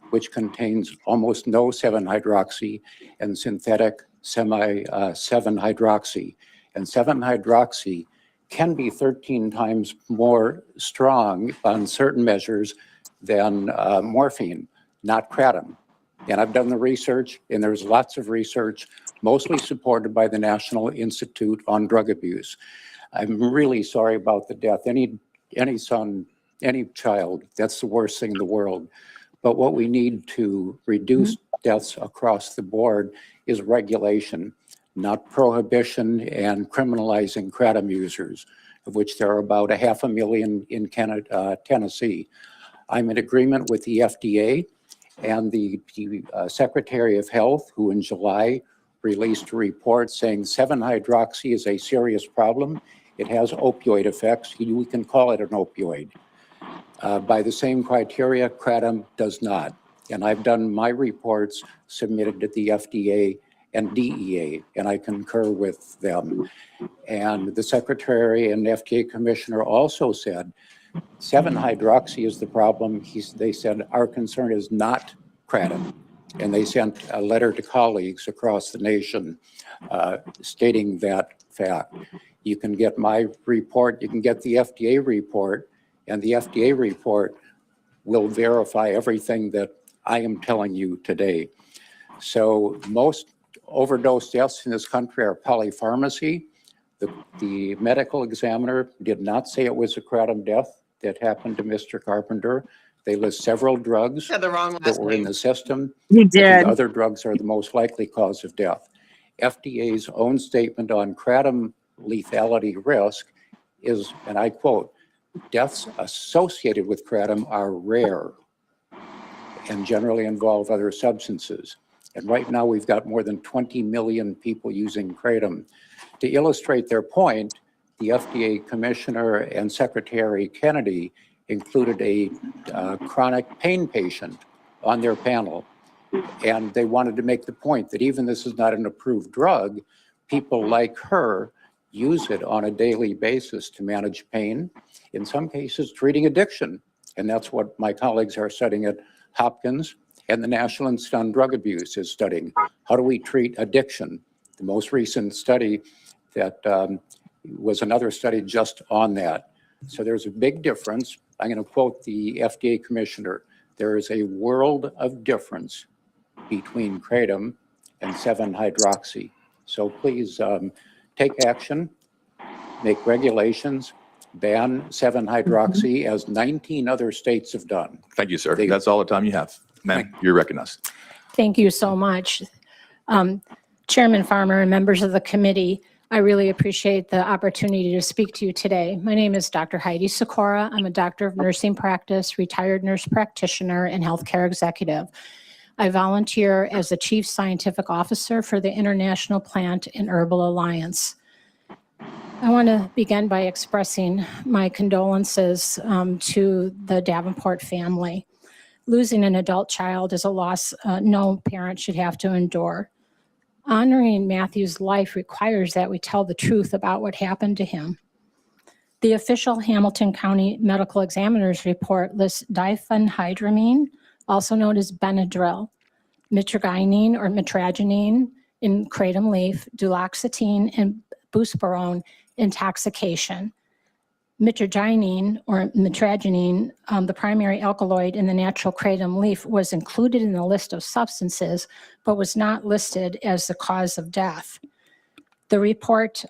which contains almost no 7-hydroxy, and synthetic 7-hydroxy. And 7-hydroxy can be 13 times more strong on certain measures than morphine, not kratom. And I've done the research, and there's lots of research, mostly supported by the National Institute on Drug Abuse. I'm really sorry about the death. Any son, any child, that's the worst thing in the world. But what we need to reduce deaths across the board is regulation, not prohibition and criminalizing kratom users. of which there are about 500,000 in Tennessee. I'm in agreement with the FDA and the Secretary of Health, who in July released a report saying 7-hydroxy is a serious problem. It has opioid effects. We can call it an opioid. By the same criteria, kratom does not. And I've done my reports submitted to the FDA and DEA, and I concur with them. And the Secretary and FDA Commissioner also said 7-hydroxy is the problem. They said our concern is not kratom. And they sent a letter to colleagues across the nation stating that fact. You can get my report, you can get the FDA report, and the FDA report will verify everything that I am telling you today. So most overdose deaths in this country are polypharmacy. The medical examiner did not say it was a kratom death that happened to Mr. Carpenter. They list several drugs Had the wrong that last were in name. the system. You but did. the other drugs are the most likely cause of death. FDA's own statement on kratom lethality risk is, and I quote, deaths associated with kratom are rare and generally involve other substances. And right now we've got more than 20 million people using kratom. To illustrate their point, the FDA Commissioner and Secretary Kennedy included a chronic pain patient on their panel. And they wanted to make the point that even this is not an approved drug, people like her use it on a daily basis to manage pain, in some cases treating addiction. And that's what my colleagues are studying at Hopkins, and the National Institute on Drug Abuse is studying. How do we treat addiction? The most recent study that was another study just on that. So there's a big difference. I'm going to quote the FDA Commissioner. There is a world of difference between kratom and 7-hydroxy. So please take action, make regulations, ban 7-hydroxy as 19 other states have done. Thank you, sir. They- That's all the time you have. Ma'am, you're recognized. Thank you so much. Chairman Farmer and members of the committee, I really appreciate the opportunity to speak to you today. My name is Dr. Heidi Sikora. I'm a doctor of nursing practice, retired nurse practitioner, and healthcare executive. I volunteer as the Chief Scientific Officer for the International Plant and Herbal Alliance. I want to begin by expressing my condolences to the Davenport family. Losing an adult child is a loss no parent should have to endure. Honoring Matthew's life requires that we tell the truth about what happened to him. The official Hamilton County Medical Examiner's report lists diphenhydramine, also known as Benadryl, mitragynine or mitragynine in kratom leaf, duloxetine, and buspirone intoxication. Mitragynine or mitragynine, the primary alkaloid in the natural kratom leaf, was included in the list of substances, but was not listed as the cause of death. The report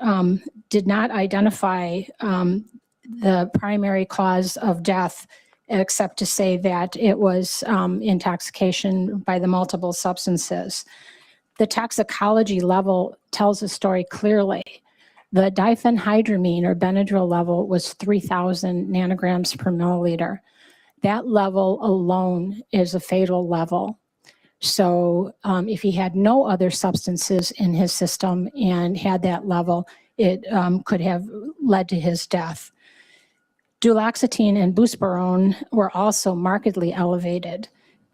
did not identify the primary cause of death, except to say that it was intoxication by the multiple substances. The toxicology level tells the story clearly. The diphenhydramine or Benadryl level was 3,000 nanograms per milliliter. That level alone is a fatal level. So if he had no other substances in his system and had that level, it could have led to his death. Duloxetine and buspirone were also markedly elevated.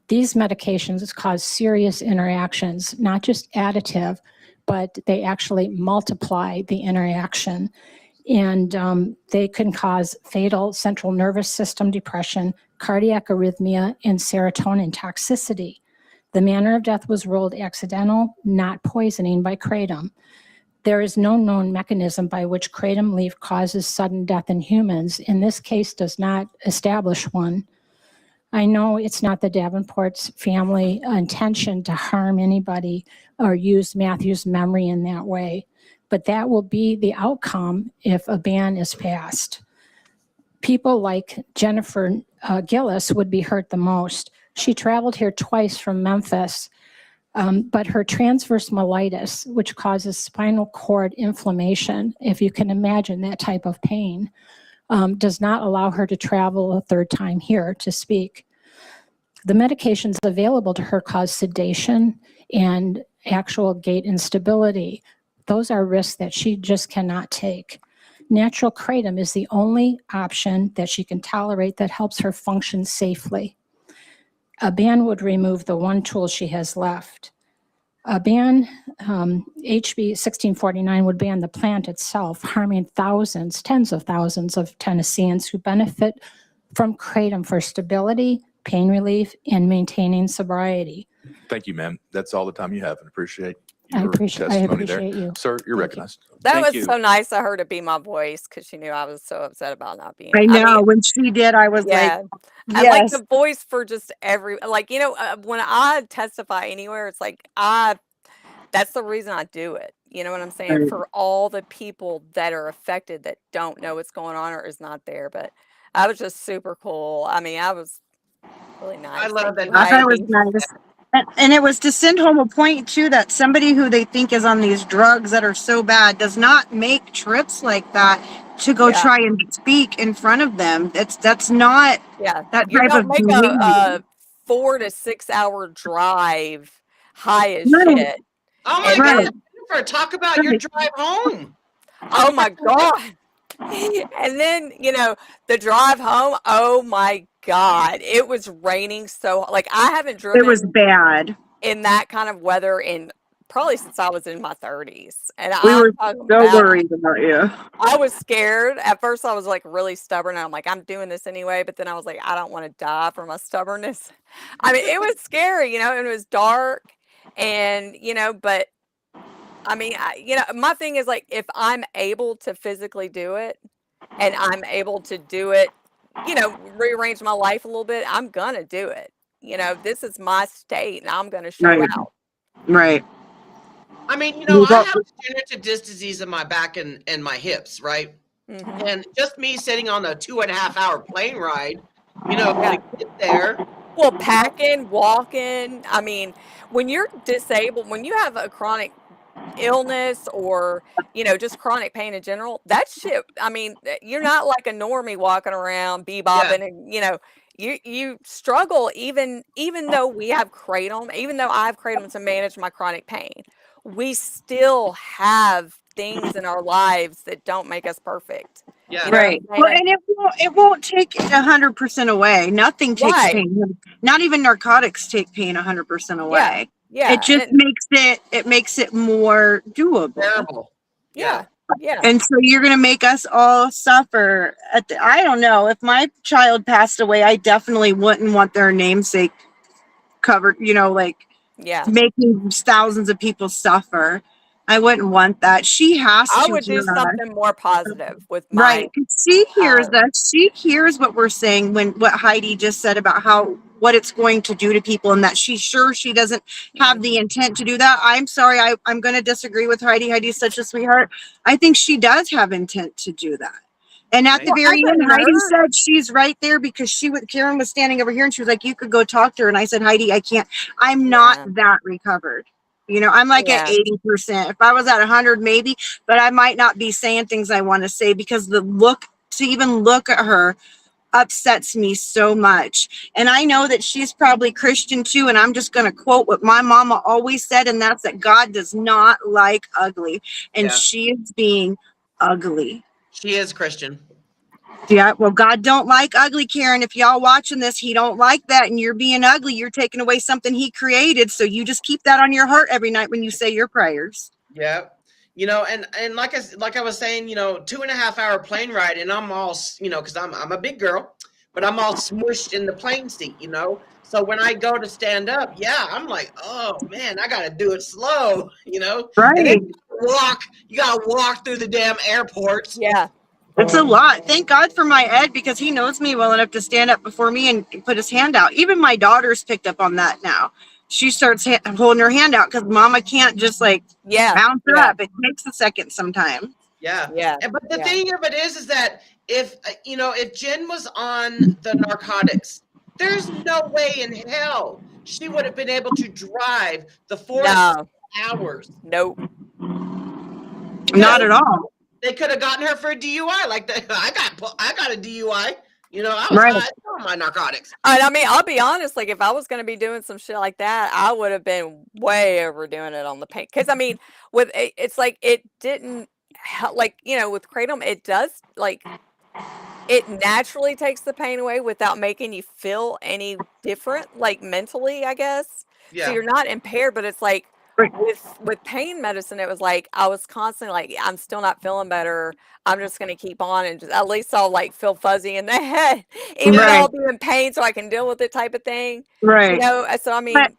These medications cause serious interactions, not just additive, but they actually multiply the interaction. And they can cause fatal central nervous system depression, cardiac arrhythmia, and serotonin toxicity. The manner of death was ruled accidental, not poisoning by kratom. There is no known mechanism by which kratom leaf causes sudden death in humans. In this case, does not establish one. I know it's not the Davenport's family intention to harm anybody or use Matthew's memory in that way, but that will be the outcome if a ban is passed. People like Jennifer Gillis would be hurt the most. She traveled here twice from Memphis But her transverse myelitis, which causes spinal cord inflammation, if you can imagine that type of pain, does not allow her to travel a third time here to speak. The medications available to her cause sedation and actual gait instability. Those are risks that she just cannot take. Natural kratom is the only option that she can tolerate that helps her function safely. A ban would remove the one tool she has left. A ban, HB1649, would ban the plant itself, harming thousands, tens of thousands of Tennesseans who benefit from kratom for stability, pain relief, and maintaining sobriety. Thank you, ma'am. That's all the time you have, and appreciate I your appreciate testimony there. you. Sir, you're Thank you. recognized. That Thank was you. so nice of her to be my voice because she knew I was so upset about not being. I I know, mean, when she did, I was like, yeah. I like yes. the voice for just every, like, you know, when I testify anywhere, it's like, that's the reason I do it. You know what I'm saying? Right. For all the people that are affected that don't know what's going on or is not there. But I was just super cool. I mean, I was really nice. I love Thank that. you, I thought it was Heidi. nice. And it was to send home a point too, that somebody who they think is on these drugs that are so bad does not make trips like that to go Yeah. try and speak in front of them. That's not Yeah. that You type don't of make behavior. a 4 to 6 hour drive high as Right, shit. Oh my And right, God, Jennifer, talk about your right. drive home. oh my God. And then, you know, the drive home, oh my God, it was raining so, like, I haven't It was driven bad. in that kind of weather in probably since I was in my 30s. And We I'm were talking so about, worried about you. I was scared. At first, I was like really stubborn. And I'm like, I'm doing this anyway. But then I was like, I don't want to die from my stubbornness. I mean, it was scary, you know, and it was dark. And, you know, but I mean, you know, my thing is like, if I'm able to physically do it and I'm able to do it, you know, rearrange my life a little bit, I'm going to do it. You know, this is my state and I'm going to show Right, out. right. I mean, you know, You I got- have degenerative disc disease in my back and my hips, right? Mhm. And just me sitting on a 2.5 hour plane ride, you know, Yeah. to get there. Well, packing, walking. I mean, when you're disabled, when you have a chronic illness or, you know, just chronic pain in general, that shit, I mean, you're not like a normie walking around Yeah, bebopping and, you know, you struggle even though we have kratom, even though I have kratom to manage my chronic pain, we still have things in our lives that don't make us perfect. You yeah. know what Right. I'm Well, saying? and it won't take it 100% away. Nothing takes Right. pain. Not even narcotics take pain 100% Yeah. away. It Yeah. just And makes it more doable. Terrible. Yeah. yeah. Yeah. And so you're going to make us all suffer. I don't know. If my child passed away, I definitely wouldn't want their namesake covered, you know, like Yeah. making thousands of people suffer. I wouldn't want that. She has I to would do hear us. something more positive with Right. my 'Cause she hears us. She hears what we're saying when what Heidi just said about what it's going to do to people, and that she's sure she doesn't have the intent to do that. I'm sorry. I'm going to disagree with Heidi. Heidi's such a sweetheart. I think she does have intent to do that. And at the Well, very as a end, Heidi nurse, said she's right there because Karen was standing over here and she was like, you could go talk to her. And I said, Heidi, I can't. I'm not yeah, that recovered. You know, I'm like at yeah, 80%. If I was at 100, maybe, but I might not be saying things I want to say because to even look at her upsets me so much. And I know that she's probably Christian too. And I'm just going to quote what my mama always said, and that's that God does not like ugly. And Yeah. she is being ugly. She is Christian. Yeah, well, God don't like ugly, Karen. If y'all watching this, he don't like that, and you're being ugly. You're taking away something he created. So you just keep that on your heart every night when you say your prayers. Yeah. You know, and like I was saying, you know, 2.5 hour plane ride, and I'm all, you know, because I'm a big girl, but I'm all smushed in the plane seat, you know. So when I go to stand up, yeah, I'm like, oh man, I gotta do it slow, you know. And then Right. you gotta walk through the damn airport. yeah, It's a lot. Thank God for my Ed, because he knows me well enough to stand up before me and put his hand out. Even my daughter's picked up on that now. She starts holding her hand out because mama can't just like yeah, bounce yeah, up. It takes a second sometimes. Yeah. yeah, But the yeah. thing of it is that if, you know, if Jen was on the narcotics, there's no way in hell she would have been able to drive the 4 No, hours. nope. Not at all. They could have gotten her for a DUI. Like I got a DUI. You know, I was Right. high on my narcotics. And I mean, I'll be honest, like if I was going to be doing some shit like that, I would have been way overdoing it on the pain. Cause I mean, with it's like, it didn't like, you know, with Kratom, it does like, it naturally takes the pain away without making you feel any different, like mentally, I guess. So Yeah. you're not impaired, but it's like Right. with pain medicine, it was like I was constantly like, I'm still not feeling better. I'm just gonna keep on and just at least I'll like feel fuzzy in the head, even though Right. I'll be in pain, so I can deal with it type of thing. You Right. know, so I mean, But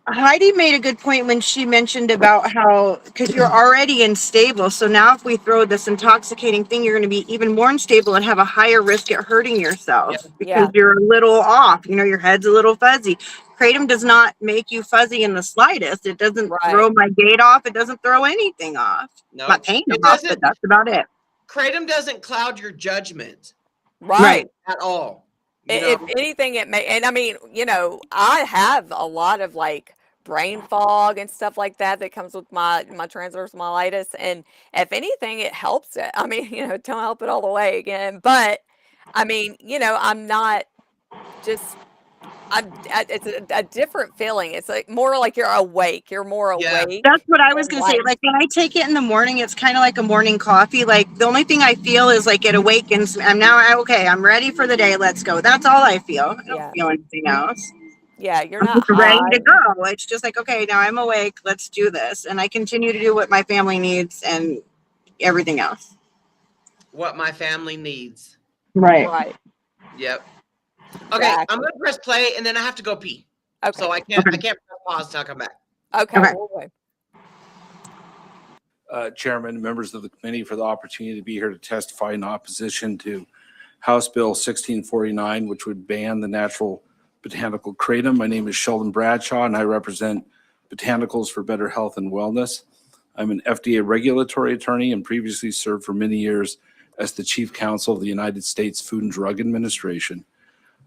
Heidi made a good point when she mentioned about how, because you're already unstable. So now if we throw this intoxicating thing, you're going to be even more unstable and have a higher risk at hurting yourself because Yeah. you're a little off. You know, your head's a little fuzzy. Kratom does not make you fuzzy in the slightest. It doesn't throw my gait off. It doesn't throw anything off. No, My pain it off, doesn't. but that's about it. Kratom doesn't cloud your judgment right. at all. You If know? anything, it may, and I mean, you know, I have a lot of like brain fog and stuff like that that comes with my transverse myelitis, and if anything, it helps it. I mean, you know, don't help it all the way again, but I mean, you know, I'm not just. It's a different feeling. It's like more like you're awake. You're more awake. That's what I was and going to say. like- Like when I take it in the morning, it's kind of like a morning coffee. Like the only thing I feel is like it awakens. I'm now, okay, I'm ready for the day. Let's go. That's all I feel. I don't feel anything else. Yeah, you're I'm not just ready high. to go. It's just like, okay, now I'm awake. Let's do this. And I continue to do what my family needs and everything else. What my family needs. Right. Yep. Okay, Exactly. I'm gonna press play and then I have to go pee. Okay. So I can't press pause till I come back. Okay. Okay. We'll wait. Chairman, members of the committee, for the opportunity to be here to testify in opposition to House Bill 1649, which would ban the natural botanical kratom. My name is Sheldon Bradshaw, and I represent Botanicals for Better Health and Wellness. I'm an FDA regulatory attorney and previously served for many years as the Chief Counsel of the United States Food and Drug Administration.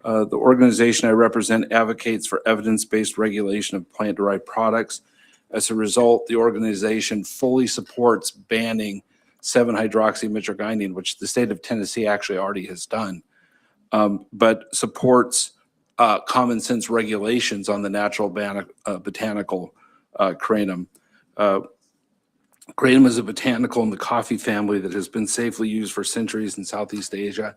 The organization I represent advocates for evidence-based regulation of plant-derived products. As a result, the organization fully supports banning 7-hydroxymitragynine, which the state of Tennessee actually already has done, but supports common sense regulations on the natural botanical kratom. Kratom is a botanical in the coffee family that has been safely used for centuries in Southeast Asia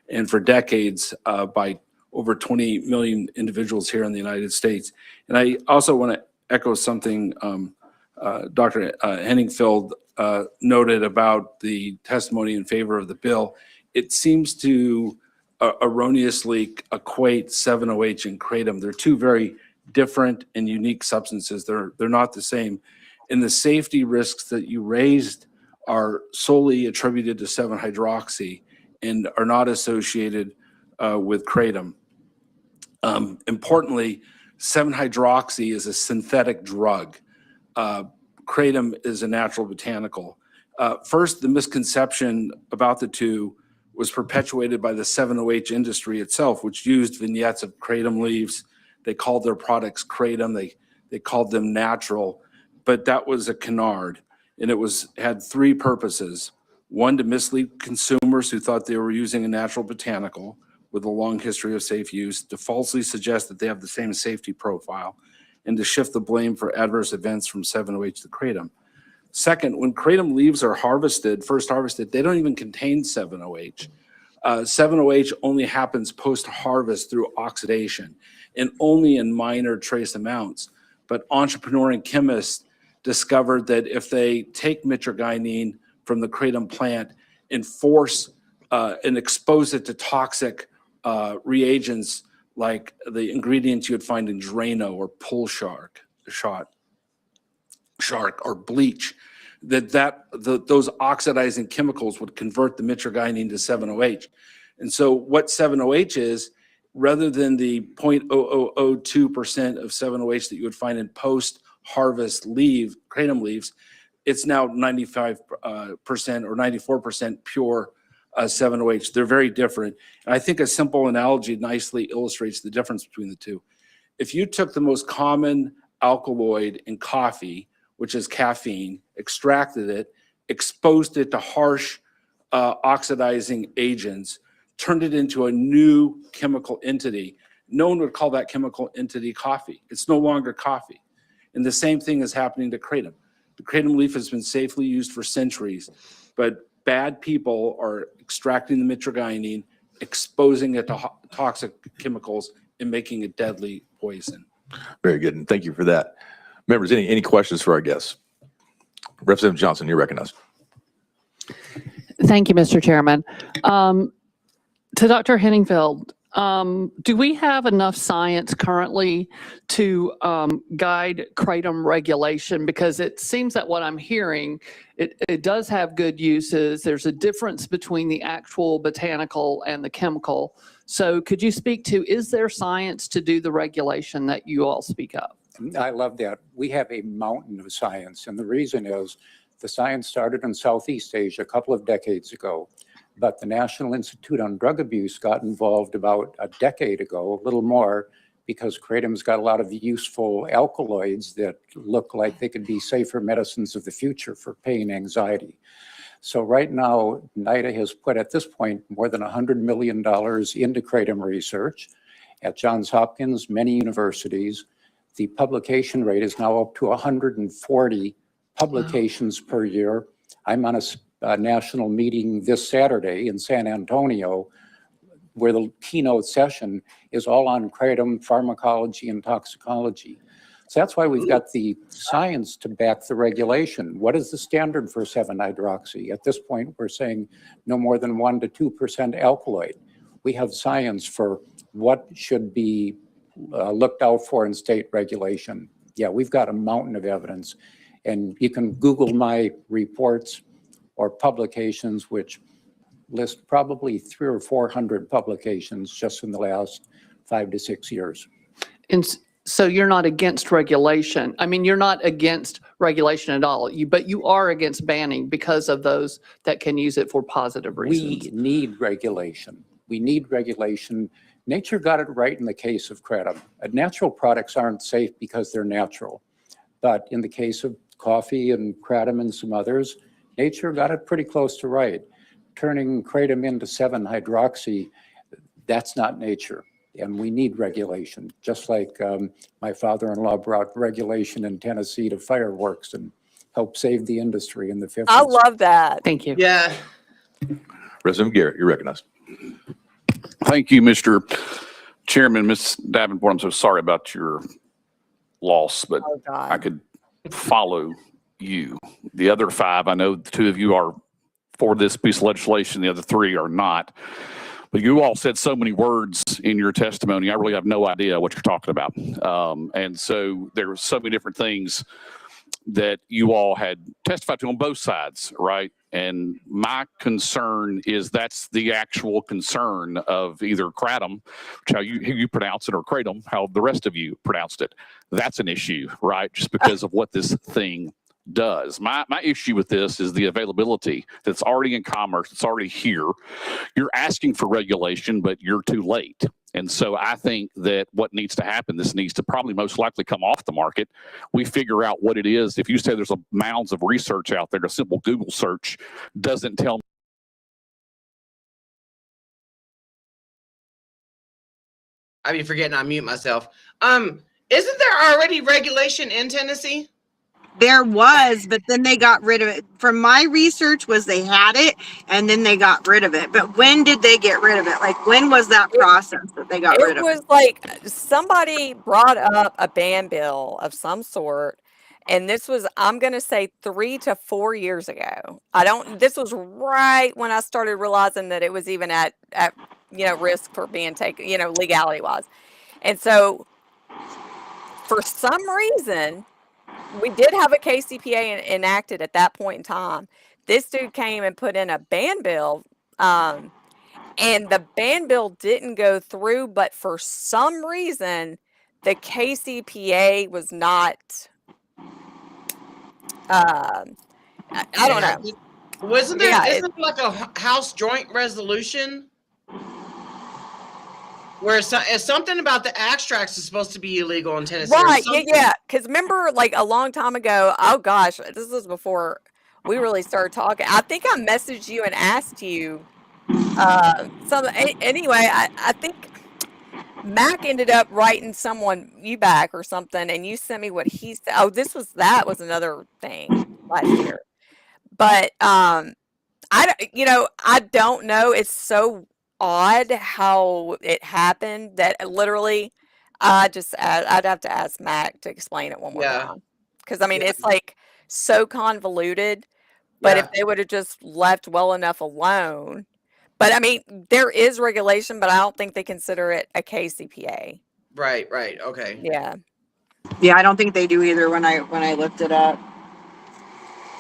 and for decades by over 20 million individuals here in the United States. And I also want to echo something Dr. Henningfield noted about the testimony in favor of the bill. It seems to erroneously equate 7-OH and kratom. They're two very different and unique substances. They're not the same. And the safety risks that you raised are solely attributed to 7-hydroxy and are not associated with kratom. Importantly, 7-hydroxy is a synthetic drug. Kratom is a natural botanical. First, the misconception about the two was perpetuated by the 7-OH industry itself, which used vignettes of kratom leaves. They called their products kratom. They called them natural, but that was a canard, and it had three purposes. One, to mislead consumers who thought they were using a natural botanical with a long history of safe use, to falsely suggest that they have the same safety profile, and to shift the blame for adverse events from 7-OH to kratom. Second, when kratom leaves are first harvested, they don't even contain 7-OH. 7-OH only happens post-harvest through oxidation and only in minor trace amounts. But entrepreneur and chemists discovered that if they take mitragynine from the kratom plant and force and expose it to toxic reagents like the ingredients you would find in Drano or pull shark or bleach, those oxidizing chemicals would convert the mitragynine to 7-OH. And so what 7-OH is, rather than the 0.0002% of 7-OH that you would find in post-harvest kratom leaves, it's now 95% or 94% pure 7-OH. They're very different. And I think a simple analogy nicely illustrates the difference between the two. If you took the most common alkaloid in coffee, which is caffeine, extracted it, exposed it to harsh oxidizing agents, turned it into a new chemical entity, no one would call that chemical entity coffee. It's no longer coffee. And the same thing is happening to kratom. The kratom leaf has been safely used for centuries, but bad people are extracting the mitragynine, exposing it to toxic chemicals, and making it deadly poison. Very good, and thank you for that. Members, any questions for our guests? Representative Johnson, you're recognized. Thank you, Mr. Chairman. To Dr. Henningfield, do we have enough science currently to guide kratom regulation? Because it seems that what I'm hearing, it does have good uses. There's a difference between the actual botanical and the chemical. So could you speak to, is there science to do the regulation that you all speak of? I love that. We have a mountain of science, and the reason is the science started in Southeast Asia a couple of decades ago, but the National Institute on Drug Abuse got involved about a decade ago, a little more, because kratom's got a lot of useful alkaloids that look like they could be safer medicines of the future for pain, anxiety. So right now, NIDA has put at this point more than $100 million into kratom research at Johns Hopkins, many universities. The publication rate is now up to 140 publications per year. I'm on a national meeting this Saturday in San Antonio where the keynote session is all on kratom pharmacology and toxicology. So that's why we've got the science to back the regulation. What is the standard for 7-hydroxy? At this point, we're saying no more than 1 to 2% alkaloid. We have science for what should be looked out for in state regulation. Yeah, we've got a mountain of evidence, and you can Google my reports or publications, which list probably 300 or 400 publications just in the last 5 to 6 years. And so you're not against regulation. I mean, you're not against regulation at all, but you are against banning because of those that can use it for positive reasons. We need regulation. We need regulation. Nature got it right in the case of kratom. Natural products aren't safe because they're natural. But in the case of coffee and kratom and some others, nature got it pretty close to right. Turning kratom into 7-hydroxy, that's not nature. And we need regulation, just like my father-in-law brought regulation in Tennessee to fireworks and helped save the industry in the 50s. I love that. Thank you. Yeah. Representative Garrett, you're recognized. Thank you, Mr. Chairman. Ms. Davenport, I'm so sorry about your loss, but I could follow you. The other 5, I know the 2 of you are for this piece of legislation, the other 3 are not. But you all said so many words in your testimony, I really have no idea what you're talking about. And so there were so many different things that you all had testified to on both sides, right? And my concern is that's the actual concern of either kratom, which how you pronounce it, or kratom, how the rest of you pronounced it. That's an issue, right? Just because of what this thing does. My issue with this is the availability that's already in commerce. It's already here. You're asking for regulation, but you're too late. And so I think that what needs to happen, this needs to probably most likely come off the market. We figure out what it is. If you say there's mounds of research out there, a simple Google search doesn't tell me. I be forgetting I mute myself. Isn't there already regulation in Tennessee? There was, but then they got rid of it. From my research was they had it and then they got rid of it. But when did they get rid of it? Like, when was that process that they got rid of it? It was like somebody brought up a ban bill of some sort, and this was, I'm going to say 3 to 4 years ago. This was right when I started realizing that it was even at risk for being taken, legality wise. And so for some reason, we did have a KCPA enacted at that point in time. This dude came and put in a ban bill, and the ban bill didn't go through, but for some reason, the KCPA was not, I don't know. Isn't there like a House joint resolution? Where it's something about the extracts is supposed to be illegal in Tennessee. or Right, something. yeah. Because remember, like a long time ago, oh gosh, this was before we really started talking. I think I messaged you and asked you anyway, I think Mac ended up writing you back or something, and you sent me what he said. Oh, that was another thing last year. But I don't know. It's so odd how it happened that literally I'd have to ask Mac to explain it one more Yeah. time. Because I mean, Yeah. it's like so convoluted. But if they would have just left well enough alone. But I mean, there is regulation, but I don't think they consider it a KCPA. Right. Okay. Yeah. Yeah, I don't think they do either when I looked it up.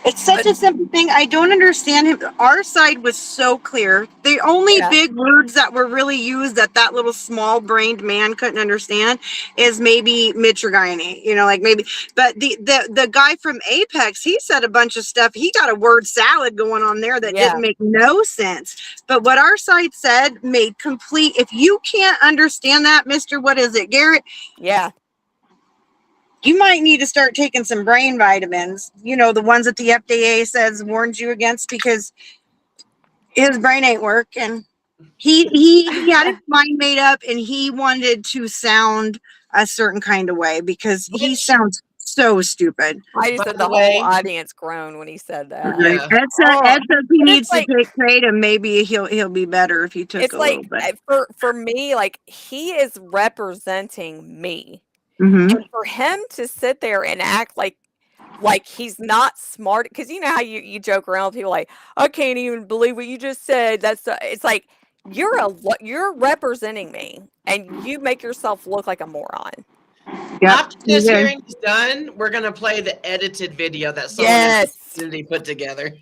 It's such a simple thing. I don't understand him. Our side was so clear. The only big words that were really used that little small-brained man couldn't understand is maybe mitragynine, like maybe. But the guy from Apex, he said a bunch of stuff. He got a word salad going on there that didn't make no sense. But what our side said made complete. If you can't understand that, what is it, Garrett? Yeah. You might need to start taking some brain vitamins, the ones that the FDA warns you against, because his brain ain't working. He had his mind made up, and he wanted to sound a certain kind of way because he sounds so stupid. I just said the whole audience groaned when he said that. Ed said he needs to take kratom. Maybe he'll be better if he took it's a like, little bit. For me, like, he is representing me. Mm-hmm. And for him to sit there and act like he's not smart, because you know how you joke around with people like, I can't even believe what you just said. It's like you're representing me, and you make yourself look like a moron. After this hearing is done, we're gonna play the edited video that someone in the community put together.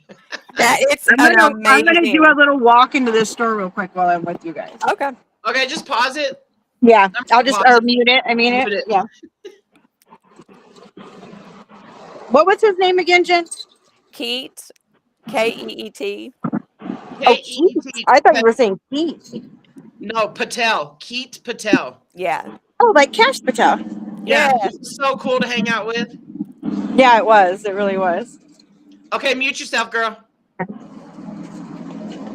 I'm gonna do a little walk into this store real quick while I'm with you guys. Okay. Okay, just pause it. Yeah, I'll just mute it. Mute it. Yeah. What was his name again, Jen? Keet, Keet. Oh, Keet. I thought you were saying Keet. No, Patel. Keet Patel. Yeah. Oh, like Cash Patel. Yeah, he was so cool to hang out with. Yeah, it was. It really was. Okay, mute yourself, girl.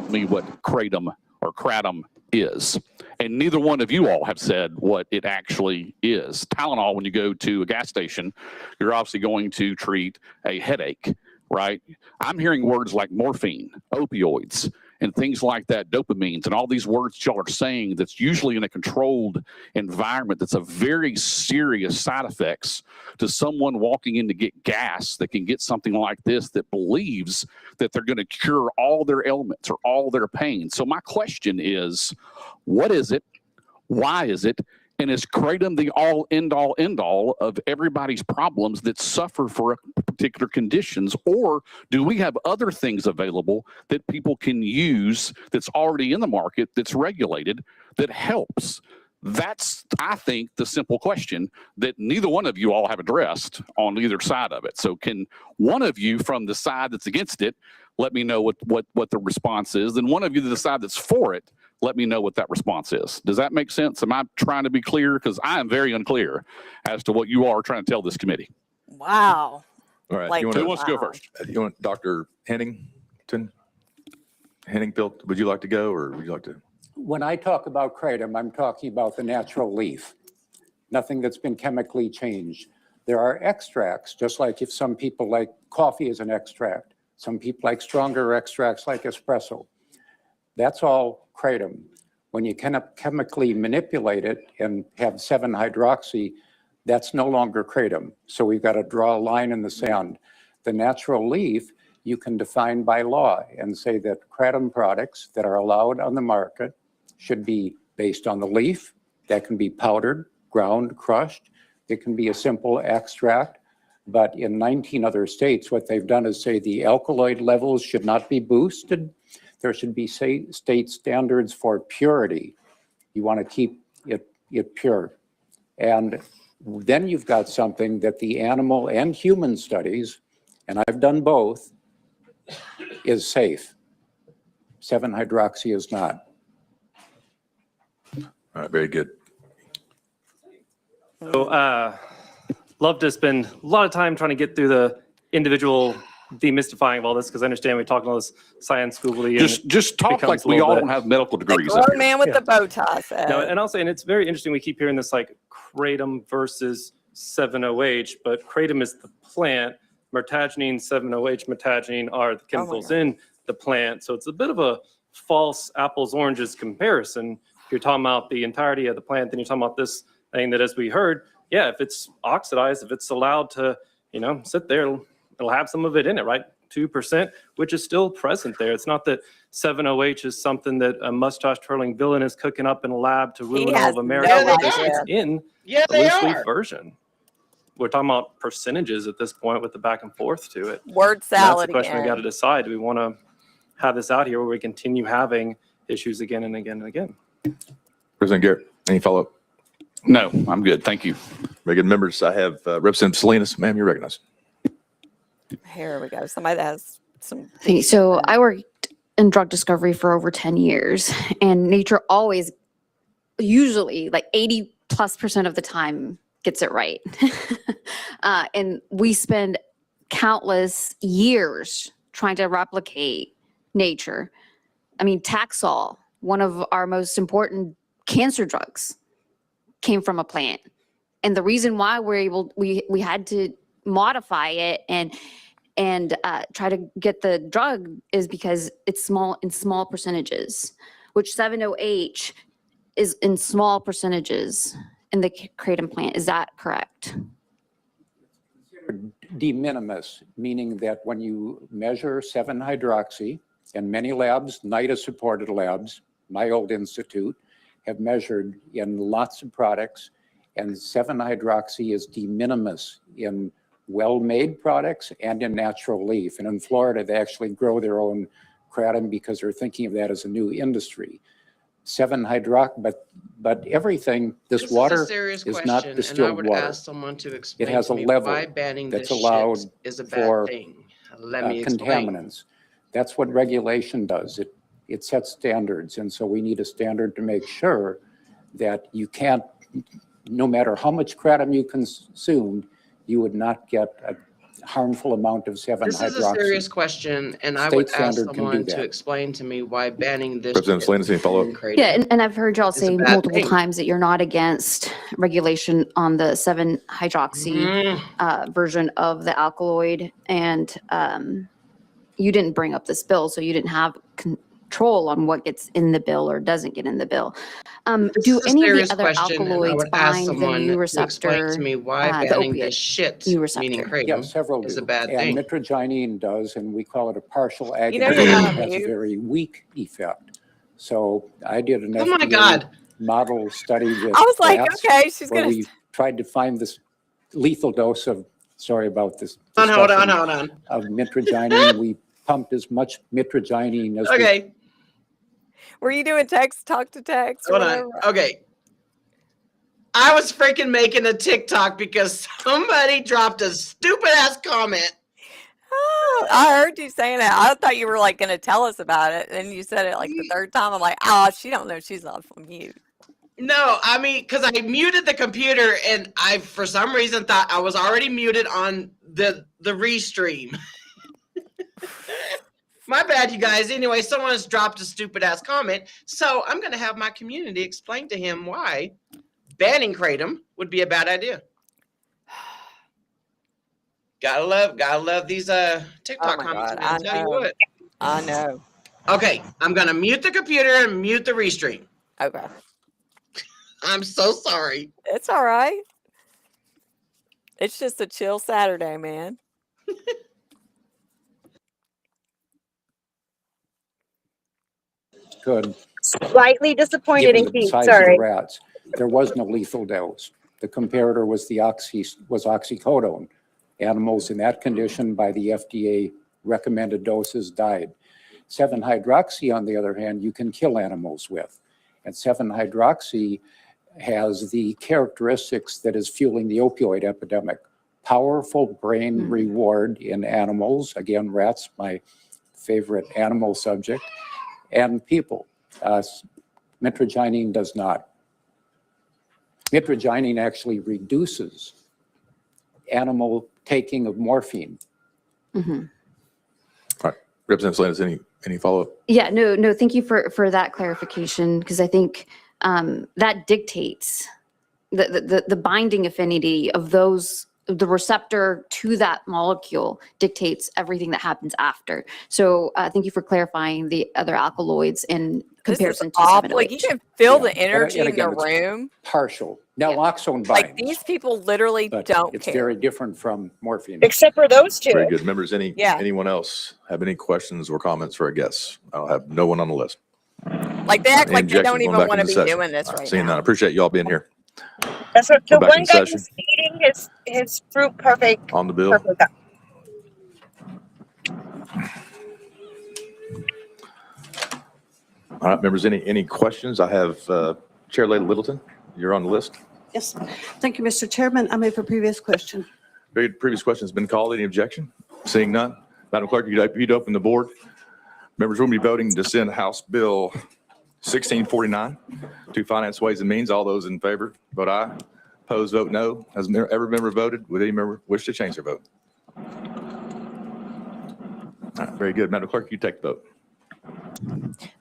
Me what kratom or kratom is. And neither one of you all have said what it actually is. Tylenol, when you go to a gas station, you're obviously going to treat a headache, right? I'm hearing words like morphine, opioids, and things like that, dopamines, and all these words y'all are saying that's usually in a controlled environment that's a very serious side effects to someone walking in to get gas that can get something like this that believes that they're going to cure all their ailments or all their pain. So my question is, what is it? Why is it? And is kratom the end all of everybody's problems that suffer for particular conditions? Or do we have other things available that people can use that's already in the market, that's regulated, that helps? That's, I think, the simple question that neither one of you all have addressed on either side of it. So can one of you from the side that's against it let me know what the response is? Then one of you to the side that's for it, let me know what that response is. Does that make sense? Am I trying to be clear? Because I am very unclear as to what you are trying to tell this committee. Wow. All right. Like, Who wants to go first? You want Dr. Henningfield? Would you like to go, or would you like to? When I talk about kratom, I'm talking about the natural leaf, nothing that's been chemically changed. There are extracts, just like if some people like coffee as an extract, some people like stronger extracts like espresso. That's all kratom. When you chemically manipulate it and have 7-hydroxy, that's no longer kratom. So we've got to draw a line in the sand. The natural leaf, you can define by law and say that kratom products that are allowed on the market should be based on the leaf. That can be powdered, ground, crushed. It can be a simple extract. But in 19 other states, what they've done is say the alkaloid levels should not be boosted. There should be state standards for purity. You want to keep it pure. And then you've got something that the animal and human studies, and I've done both, is safe. 7-hydroxy is not. All right, very good. So, love to spend a lot of time trying to get through the individual demystifying of all this, because I understand we talk all this science googly. Just talk like we all don't have medical degrees up Grown here. man with Yeah. the bow tie said. No, and I'll say, and it's very interesting, we keep hearing this like kratom versus 7-OH, but kratom is the plant, myrtaginine, 7-OH, myrtaginine are the chemicals in the plant. So it's a bit of a false apples oranges comparison. If you're talking about the entirety of the plant, then you're talking about this thing that, as we heard, yeah, if it's oxidized, if it's allowed to, sit there, it'll have some of it in it, right? 2%, which is still present there. It's not that 7-OH is something that a mustache twirling villain is cooking up in a lab to ruin all has of America. no It's idea. in Yeah, the they loose leaf are. version. We're talking about percentages at this point with the back and forth to it. Word And salad that's the question we got to again. decide. Do we want to have this out here where we continue having issues again and again and again? President Garrett, any follow-up? No, I'm good. Thank you. Very good. Members, I have Representative Salinas. Ma'am, you're recognized. Here we go. Somebody that has some. So I worked in drug discovery for over 10 years, and nature always, usually like 80+% of the time, gets it right. And we spend countless years trying to replicate nature. I mean, Taxol, one of our most important cancer drugs, came from a plant. And the reason why we had to modify it and try to get the drug is because it's in small percentages, which 7-OH is in small percentages in the kratom plant. Is that correct? De minimis, meaning that when you measure 7-hydroxy, and many labs, NIDA-supported labs, my old institute, have measured in lots of products, and 7-hydroxy is de minimis in well-made products and in natural leaf. And in Florida, they actually grow their own kratom because they're thinking of that as a new industry. 7-hydroxy, but everything, this water is a serious is question, not and I distilled would water. ask someone to explain It has to a me level why banning that's this allowed shit is a bad for thing. Let me explain. contaminants. That's what regulation does. It sets standards. And so we need a standard to make sure that you can't, no matter how much kratom you consumed, you would not get a harmful amount of 7-hydroxy. This is a serious question, and I State would ask standard can do someone to that. explain to me why banning this Representative shit Salinas, any follow-up? in kratom Yeah, and I've heard y'all is a say bad multiple thing. times that you're not against regulation on the 7-hydroxy version of the alkaloid, and you didn't bring up this bill, so you didn't have control on what gets in the bill or doesn't get in the bill. This Do is a any of the serious other question, and I alkaloids would ask bind the someone mu to explain receptor, to me why the banning opiate this shit, mu meaning receptor? Yeah, kratom, several is do. a bad And thing. mitragynine does, and we call it a partial You know agonist. you're not It has a mute. very weak effect. So I did an Oh my FDA God. model study with I was like, rats okay, she's where gonna. we tried to find this lethal dose of, sorry about this Hold on, discussion, hold on. of mitragynine. We pumped as much mitragynine as we Okay, Were you doing text, talk to text, or hold on. whatever? Okay. I was freaking making a TikTok because somebody dropped a stupid ass comment. Oh, I heard you saying that. I thought you were like going to tell us about it, and you said it like the third time. I'm like, oh, she don't know she's off mute. No, I mean, because I muted the computer and I, for some reason, thought I was already muted on the restream. My bad, you guys. Anyway, someone has dropped a stupid ass comment, so I'm going to have my community explain to him why banning kratom would be a bad idea. Gotta love these TikTok Oh my comments. God, Man. I Tell you know. what. I know. Okay, I'm gonna mute the computer and mute the restream. Okay. I'm so sorry. It's all right. It's just a chill Saturday, man. could. Slightly disappointed in Given the Keith, size of sorry. the rats, there was no lethal dose. The comparator was oxycodone. Animals in that condition by the FDA recommended doses died. 7-hydroxy, on the other hand, you can kill animals with. And 7-hydroxy has the characteristics that is fueling the opioid epidemic. Powerful brain reward in animals, again, rats, my favorite animal subject, and people. Mitragynine does not. Mitragynine actually reduces animal taking of morphine. Mhm. All right. Representative Salinas, any follow-up? Yeah, no, thank you for that clarification, because I think that dictates the binding affinity of the receptor to that molecule dictates everything that happens after. So thank you for clarifying the other alkaloids in This is comparison to awful. Like, you 708. can feel Yeah. the energy And in the again, it's room. partial. Naloxone Like, binds, these people literally but don't it's care. very different from morphine. Except for those two. Very good. Members, Yeah. anyone else have any questions or comments for our guests? I'll have no one on the list. Like, they act like they Injections don't going even back want to into be session. doing this All right, right seeing none. I now. appreciate y'all being here. That's what We're the back one in guy session. who's eating his fruit perfect. On the bill. Perfect. All right, members, any questions? I have Chair Lady Littleton. You're on the list. Yes. Thank you, Mr. Chairman. I move for previous question. Very good. Previous question has been called. Any objection? Seeing none. Madam Clerk, you'd open the board. Members will be voting to send House Bill 1649 to Finance, Ways and Means. All those in favor, vote aye. Opposed, vote no. Has every member voted? Would any member wish to change their vote? All right, very good. Madam Clerk, you take the vote.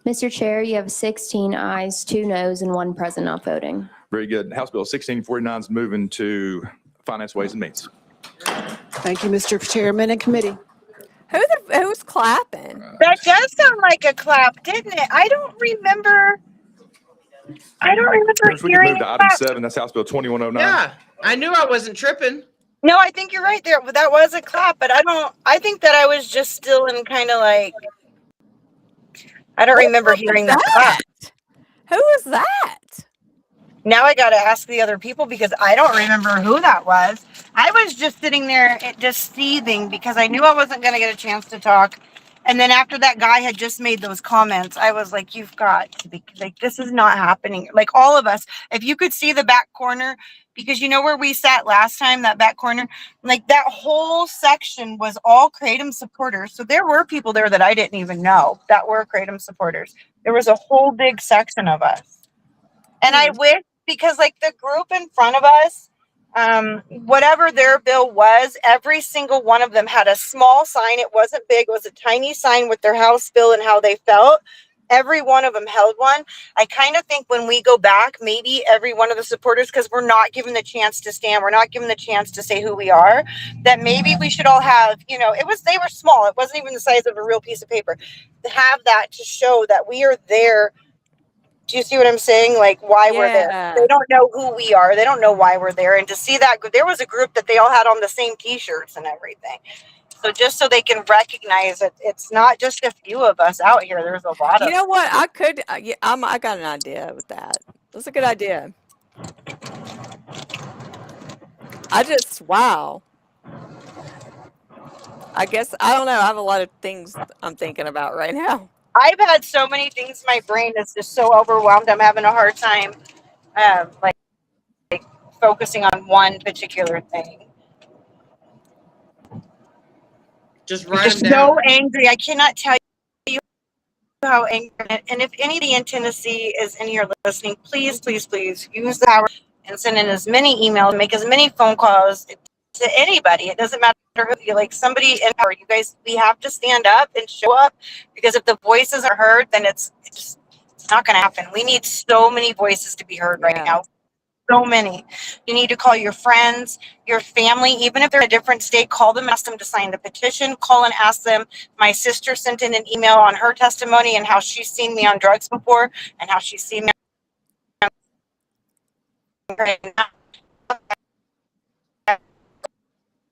Mr. Chair, you have 16 ayes, 2 noes, and 1 present not voting. Very good. House Bill 1649 is moving to Finance, Ways and Means. Thank you, Mr. Chairman and committee. Who's clapping? That does sound like a clap, didn't it? I don't remember Members, we can hearing move it to item clap. 7. That's House Bill 2109. Yeah, I knew I wasn't tripping. No, I think you're right there. That was a clap, but I think that I was just still in kind of like, I don't remember hearing that clap. Who is that? Now I got to ask the other people because I don't remember who that was. I was just sitting there just seething because I knew I wasn't going to get a chance to talk. And then after that guy had just made those comments, I was like, you've got to be like, this is not happening. Like all of us, if you could see the back corner, because you know where we sat last time, that back corner, like that whole section was all Kratom supporters. So there were people there that I didn't even know that were Kratom supporters. There was a whole big section of us. And I wish, because like the group in front of us, whatever their bill was, every single one of them had a small sign. It wasn't big. It was a tiny sign with their House bill and how they felt. Every one of them held one. I kind of think when we go back, maybe every one of the supporters, because we're not given the chance to stand, we're not given the chance to say who we are, that maybe we should all have, they were small. It wasn't even the size of a real piece of paper. To have that to show that we are there. Do you see what I'm saying? Like why we're there. They don't know who we are. They don't know why we're there. And to see that there was a group that they all had on the same t-shirts and everything. So just so they can recognize it, it's not just a few of us out here. There's a lot of. You know what? I got an idea with that. That's a good idea. Wow. I guess, I don't know. I have a lot of things I'm thinking about right now. I've had so many things. My brain is just so overwhelmed. I'm having a hard time, like focusing on one particular thing. Just write them down. So angry. I cannot tell you how angry. And if anybody in Tennessee is in here listening, please, please, please use the power and send in as many emails, make as many phone calls to anybody. It doesn't matter who you like, somebody in power. You guys, we have to stand up and show up, because if the voices are heard, then it's not going to happen. We need so many voices to be heard right now. So many. You need to call your friends, your family, even if they're in a different state, call them, ask them to sign the petition, call and ask them. My sister sent in an email on her testimony and how she's seen me on drugs before and how she's seen me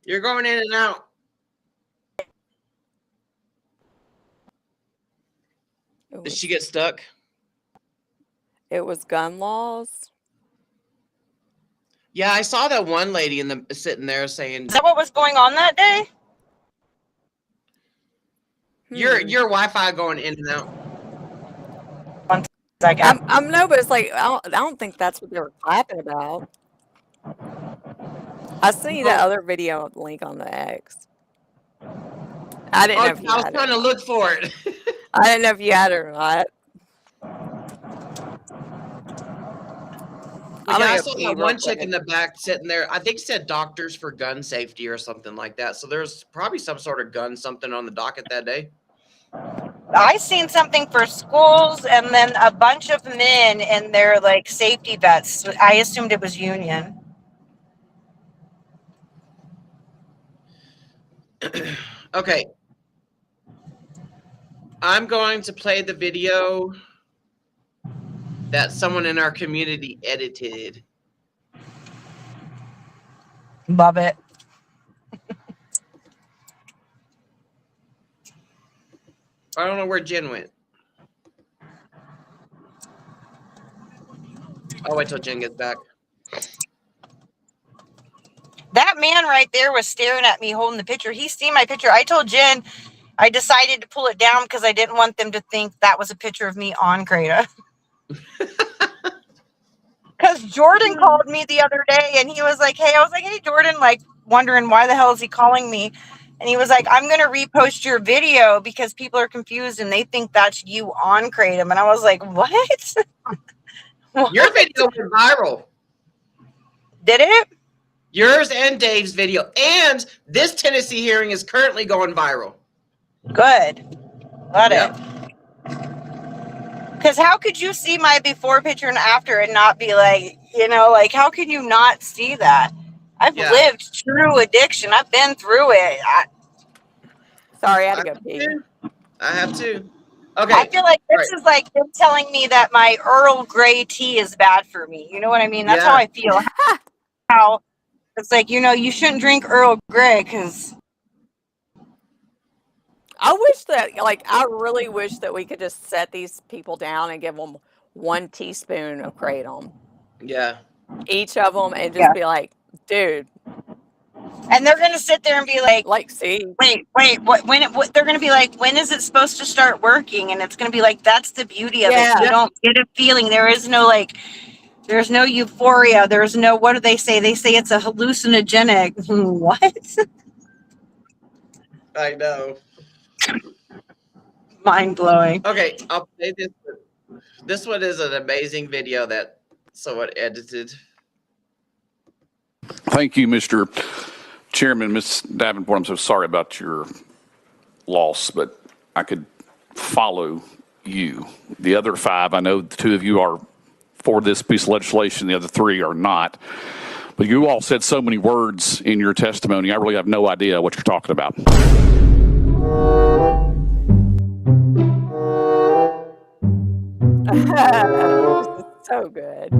You're going in and out. Did she get stuck? It was gun laws. Yeah, I saw that one lady sitting there saying. Is that what was going on that day? Your Wi-Fi going in and out. I'm no, but it's like I don't think that's what they were clapping about. I see that other video link on the X. I didn't know if you I was had trying it. to look for it. I didn't know if you had it or not. But I'm yeah, I gonna saw pee that real one chick quick. in the back sitting there. I think it said Doctors for Gun Safety or something like that. So there's probably some sort of gun something on the docket that day. I seen something for schools and then a bunch of men in their like safety vets. I assumed it was union. Okay. I'm going to play the video that someone in our community edited. Love it. I don't know where Jen went. I'll wait till Jen gets back. That man right there was staring at me holding the picture. He seen my picture. I told Jen I decided to pull it down because I didn't want them to think that was a picture of me on Greta. Because Jordan called me the other day and he was like, hey, I was like, hey, Jordan, like wondering why the hell is he calling me? And he was like, I'm going to repost your video because people are confused and they think that's you on Kratom. And I was like, what? What? Your video went viral. Did it? Yours and Dave's video. And this Tennessee hearing is currently going viral. Good. Got it. Because how could you see my before picture and after and not be like, you know, like, how can you not see that? I've lived true addiction. I've been through it. Sorry, I had to go pee. I have to. Okay. I feel like this is like them telling me that my Earl Grey tea is bad for me. You know what I mean? That's how I feel. How it's like, you know, you shouldn't drink Earl Grey because I wish that, like, I really wish that we could just set these people down and give them 1 teaspoon of Kratom. Yeah. Each of them and just be like, dude. And they're going to sit there and be like, see, wait, what they're going to be like, when is it supposed to start working? And it's going to be like, that's the beauty of it. You don't get a feeling. There is no like, there's no euphoria. There's no, what do they say? They say it's a hallucinogenic. What? I know. Mind blowing. Okay, I'll play this. This one is an amazing video that someone edited. Thank you, Mr. Chairman. Ms. Davenport, I'm so sorry about your loss, but I could follow you. The other 5, I know the 2 of you are for this piece of legislation, the other 3 are not. But you all said so many words in your testimony, I really have no idea what you're talking about. This is so good.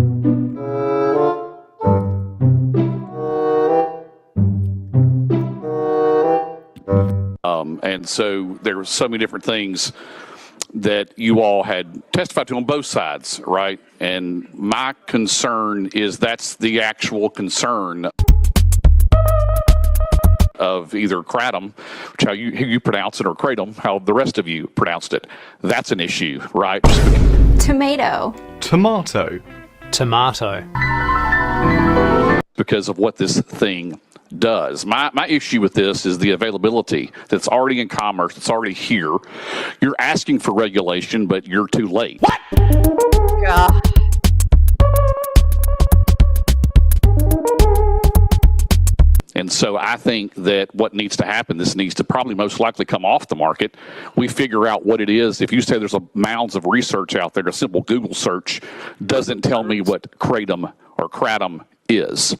And so there were so many different things that you all had testified to on both sides, right? And my concern is that's the actual concern of either kratom, which how you pronounce it, or kratom, how the rest of you pronounced it. That's an issue, right? Tomato. Tomato. Tomato. Because of what this thing does. My issue with this is the availability that's already in commerce, it's already here. You're asking for regulation, but you're too late. What? God. And so I think that what needs to happen, this needs to probably most likely come off the market. We figure out what it is. If you say there's mounds of research out there, a simple Google search doesn't tell me what kratom or kratom is.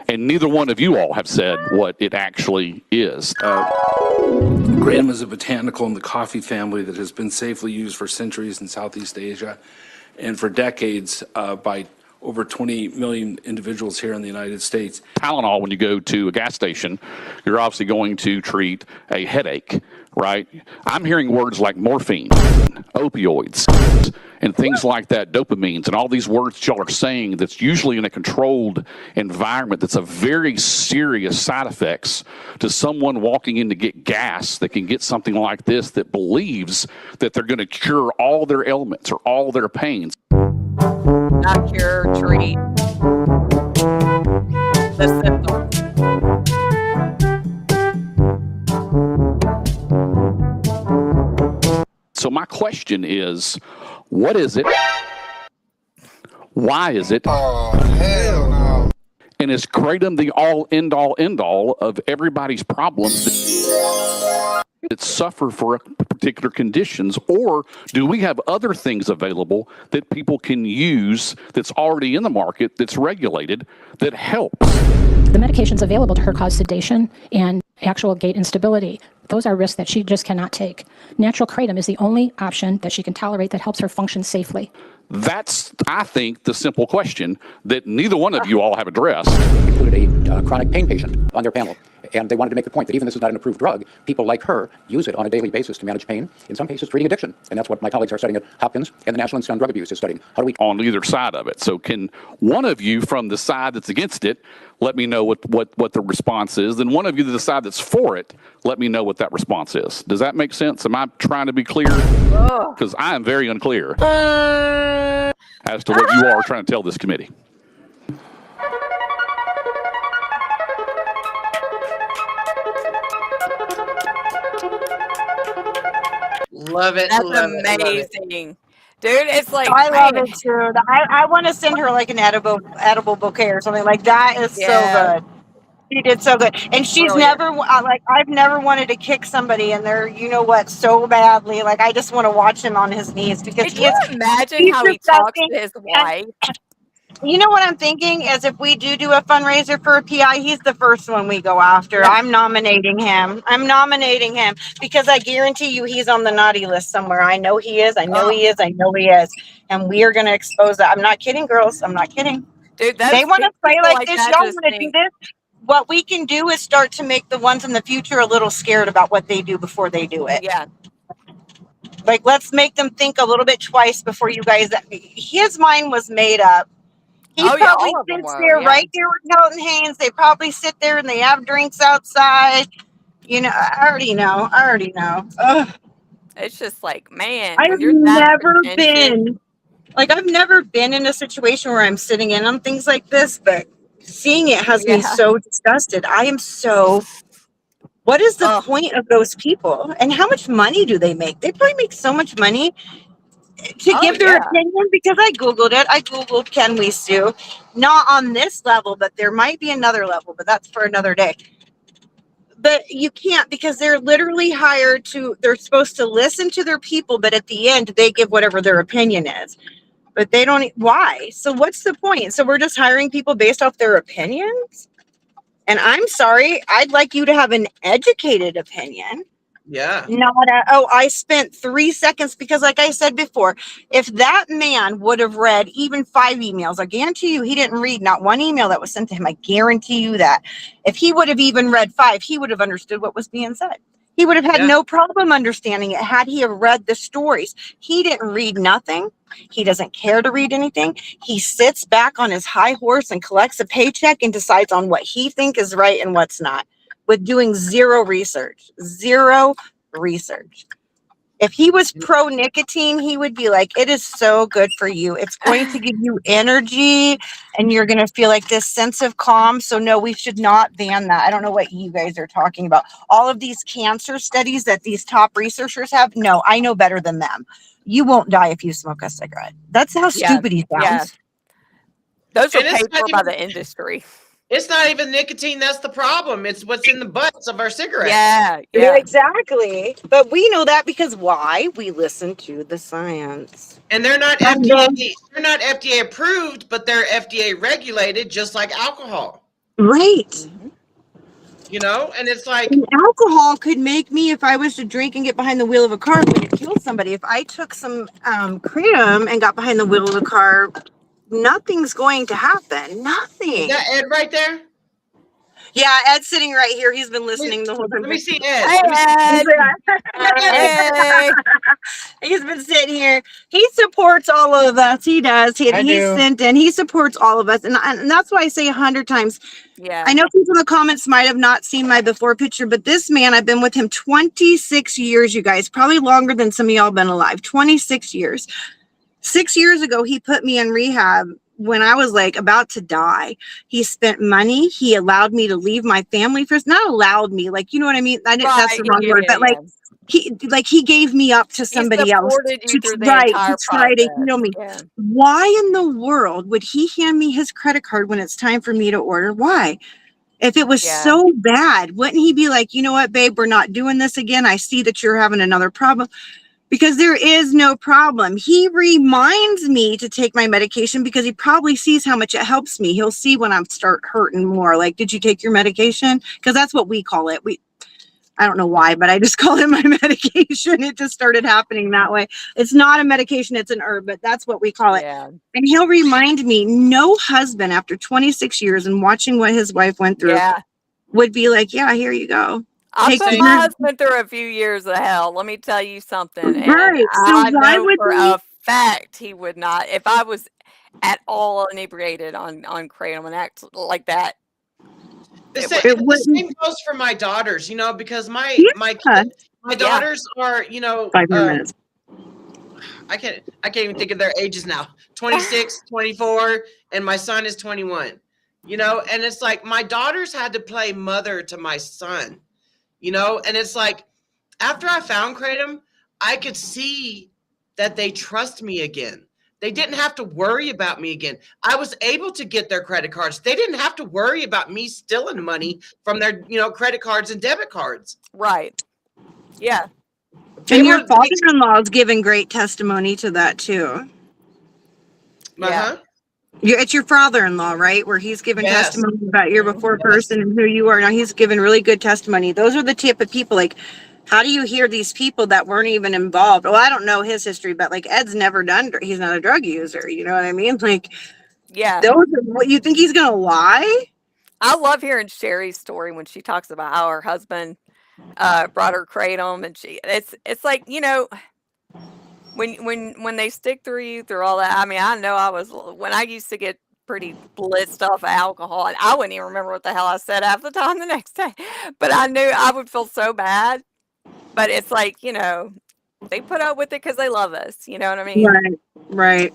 And neither one of you all have said what it actually is. Kratom is a botanical in the coffee family that has been safely used for centuries in Southeast Asia and for decades by over 20 million individuals here in the United States. Tylenol, when you go to a gas station, you're obviously going to treat a headache, right? I'm hearing words like morphine, opioids, and things like that, dopamines, and all these words y'all are saying that's usually in a controlled environment that's a very serious side effects to someone walking in to get gas that can get something like this that believes that they're going to cure all their ailments or all their pains. Not cure, treat the symptoms. So my question is, what is it? Why is it? Oh, hell no. And is Kratom the end all of everybody's problems that suffer for particular conditions? Or do we have other things available that people can use that's already in the market, that's regulated, that helps? The medications available to her cause sedation and actual gait instability. Those are risks that she just cannot take. Natural kratom is the only option that she can tolerate that helps her function safely. That's, I think, the simple question that neither one of you all have addressed. Included a chronic pain patient on their panel. And they wanted to make the point that even this is not an approved drug, people like her use it on a daily basis to manage pain, in some cases treating addiction. And that's what my colleagues are studying at Hopkins and the National Institute on Drug Abuse is studying. How do we... On either side of it. So can one of you from the side that's against it, let me know what the response is. Then one of you to the side that's for it, let me know what that response is. Does that make sense? Am I trying to be clear? Because I am very unclear as to what you are trying to tell this committee. Love it. That's love it, love it. amazing. Dude, it's like I love it too. I want to send her like an edible bouquet or something like that. Is so good. She did so good, and she's Brilliant. never like I've never wanted to kick somebody in there. You know what? So badly. Like I just want to watch him on his knees because Could you imagine how he talks to his wife? You know what I'm thinking is if we do a fundraiser for a PI, he's the first one we go after. Yeah. I'm nominating him because I guarantee you he's on the naughty list somewhere. I know he is. I know he is. And we are going to expose that. I'm not kidding, girls. I'm not kidding. Dude, They want to play people like this. that Y'all just want to do think- this? What we can do is start to make the ones in the future a little scared about what they do before they do it. Yeah. Like, let's make them think a little bit twice before you guys. His mind was made up. He probably all of them sits were, there yeah. right there with Hilton Haynes. They probably sit there and they have drinks outside. You know, I already know. Ugh. It's just like, man, I've when you're that never pretentious- I've never been in a situation where I'm sitting in on things like this, but seeing it has me so disgusted. I am so. What is the point of those people? And how much money do they make? They probably make so much money to give their opinion, because I Googled it. I Googled, can we sue? Not on this level, but there might be another level, but that's for another day. But you can't, because they're literally hired they're supposed to listen to their people, but at the end, they give whatever their opinion is. But they don't, why? So what's the point? So we're just hiring people based off their opinions? And I'm sorry, I'd like you to have an educated opinion. Yeah. I spent 3 seconds because, like I said before, if that man would have read even 5 emails, I guarantee you he didn't read not one email that was sent to him. I guarantee you that. If he would have even read 5, he would have understood what was being said. He would have had no problem understanding it had he have read the stories. He didn't read nothing. He doesn't care to read anything. He sits back on his high horse and collects a paycheck and decides on what he thinks is right and what's not, with doing zero research. If he was pro nicotine, he would be like, it is so good for you. It's going to give you energy and you're going to feel like this sense of calm. So no, we should not ban that. I don't know what you guys are talking about. All of these cancer studies that these top researchers have. No, I know better than them. You won't die if you smoke a cigarette. That's how stupid he sounds. Yeah. Those are And it's paid not for by even- the industry. It's not even nicotine that's the problem. It's what's in the butts of our cigarettes. Yeah, exactly. But we know that because why? We listen to the science. And they're not FDA approved, but they're FDA regulated, just like alcohol. Right. You know, and it's like And alcohol could make me, if I was to drink and get behind the wheel of a car, would it kill somebody? If I took some kratom and got behind the wheel of a car, nothing's going to happen. Nothing. Is that Ed right there? Yeah, Ed's sitting right here. He's been listening the whole time. Let me see Ed. Hey, Ed. He's been sitting here. He supports all of us. He does. He's sent in. He supports all of us. And that's why I say 100 times. Yeah. I know people in the comments might have not seen my before picture, but this man, I've been with him 26 years, you guys. Probably longer than some of y'all been alive. 26 years. 6 years ago, he put me in rehab when I was like about to die. He spent money. He allowed me to leave my family first. Not allowed me, like, you know what I mean? That's the wrong word, but like he gave me up to somebody else supported you through the to entire try to process. heal me. Yeah. Why in the world would he hand me his credit card when it's time for me to order? Why? If it was so bad, wouldn't he be like, you know what, babe, we're not doing this again. I see that you're having another problem. Because there is no problem. He reminds me to take my medication because he probably sees how much it helps me. He'll see when I start hurting more. Like, did you take your medication? Because that's what we call it. I don't know why, but I just call it my medication. It just started happening that way. It's not a medication, it's an herb, but that's what we call it. Yeah. And he'll remind me, no husband after 26 years and watching what his wife went through would be like, yeah, here you go. I put my husband through a few years of hell. Let me tell you something. And I know for a fact he would not. If I was at all inebriated on kratom and act like that. The same goes for my daughters, you know, because my daughters are, you know, 5 more minutes. I can't even think of their ages now. 26, 24, and my son is 21. You know, and it's like my daughters had to play mother to my son. You know, and it's like after I found kratom, I could see that they trust me again. They didn't have to worry about me again. I was able to get their credit cards. They didn't have to worry about me stealing money from their, you know, credit cards and debit cards. Right. Yeah. And your father-in-law is giving great testimony to that too. Uh-huh. It's your father-in-law, right? Where he's given testimony about your before person and who you are now. He's given really good testimony. Those are the type of people, like, how do you hear these people that weren't even involved? Well, I don't know his history, but like Ed's never done, he's not a drug user. You know what I mean? Like, those are, what you think he's going to lie? I love hearing Sherry's story when she talks about how her husband brought her kratom, and it's like, you know, when they stick through you through all that. I mean, I know when I used to get pretty blitzed off of alcohol, and I wouldn't even remember what the hell I said half the time the next day, but I knew I would feel so bad. But it's like, you know, they put up with it because they love us. You know what I mean? Right.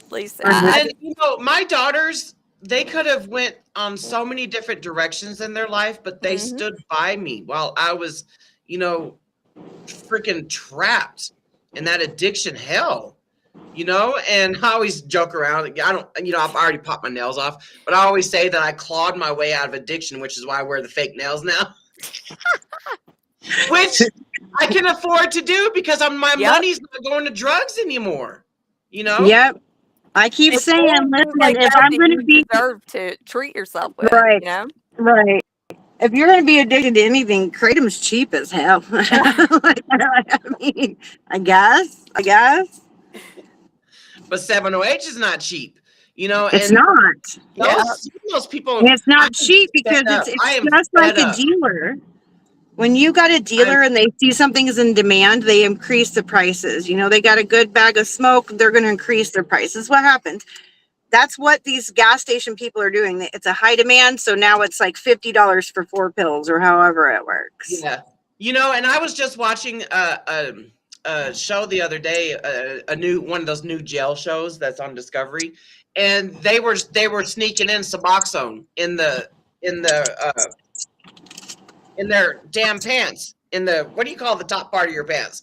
At least, and you know, my daughters, they could have went on so many different directions in their life, but they stood by me while I was, you know, freaking trapped in that addiction hell, you know. And I always joke around. I don't, you know, I've already popped my nails off, but I always say that I clawed my way out of addiction, which is why I wear the fake nails now. Which I can afford to do because my money's not going to drugs anymore. You know? Yep. I keep saying, listen, like if I'm going to be deserve to treat yourself with, right, you know? Right. If you're going to be addicted to anything, kratom's cheap as hell. I mean, I guess. But 708 is not cheap. You know, it's and not. Those people. And it's not cheap because it's just like a dealer. When you got a dealer and they see something is in demand, they increase the prices. You know, they got a good bag of smoke, they're going to increase their prices. What happens? That's what these gas station people are doing. It's a high demand, so now it's like $50 for 4 pills or however it works. Yeah. You know, and I was just watching a show the other day, a new one of those new jail shows that's on Discovery, and they were sneaking in Suboxone in their damn pants, in the, what do you call the top part of your pants?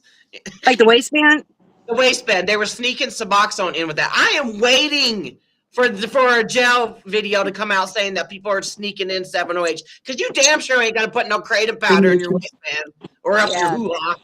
Like the waistband? The waistband. They were sneaking Suboxone in with that. I am waiting for a jail video to come out saying that people are sneaking in 708, because you damn sure ain't gonna put no kratom powder in your waistband or up your hoo-ha.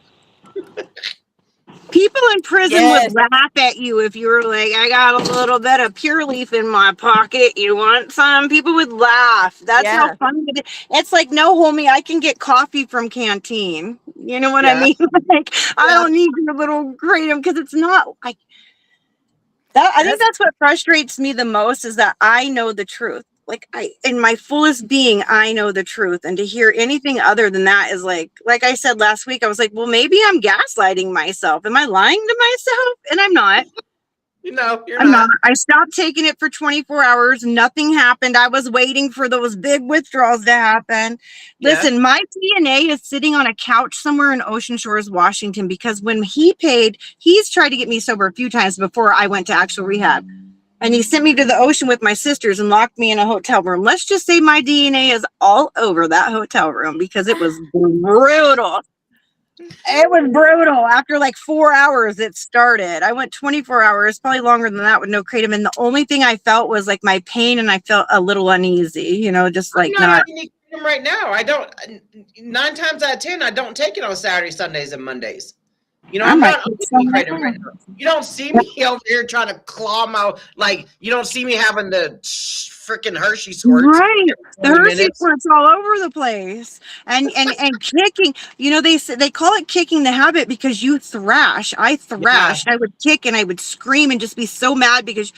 People in prison would laugh at you if you were like, I got a little bit of Pure Leaf in my pocket. You want some? People would laugh. That's how funny it is. It's like, no, homie, I can get coffee from Canteen. You know what I mean? Like, I don't need your little kratom, because it's not like that. I think that's what frustrates me the most, is that I know the truth. Like, in my fullest being, I know the truth. And to hear anything other than that is like I said last week, I was like, well, maybe I'm gaslighting myself. Am I lying to myself? And I'm not. No, you're not. I stopped taking it for 24 hours. Nothing happened. I was waiting for those big withdrawals to happen. Listen, my DNA is sitting on a couch somewhere in Ocean Shores, Washington, because when he's tried to get me sober a few times before I went to actual rehab. And he sent me to the ocean with my sisters and locked me in a hotel room. Let's just say my DNA is all over that hotel room because it was brutal. It was brutal. After like 4 hours, it started. I went 24 hours, probably longer than that with no kratom. And the only thing I felt was like my pain, and I felt a little uneasy, just like I'm not not. having any kratom right now. I don't. 9 times out of 10, I don't take it on Saturdays, Sundays, and Mondays. I'm not on any kratom right now. You don't see me over here trying to claw my, like, you don't see me having the freaking Hershey squirts. Right. The every 20 Hershey minutes. squirts all over the place. And kicking, they call it kicking the habit because you thrash. I thrashed. I would kick and I would scream and just be so mad because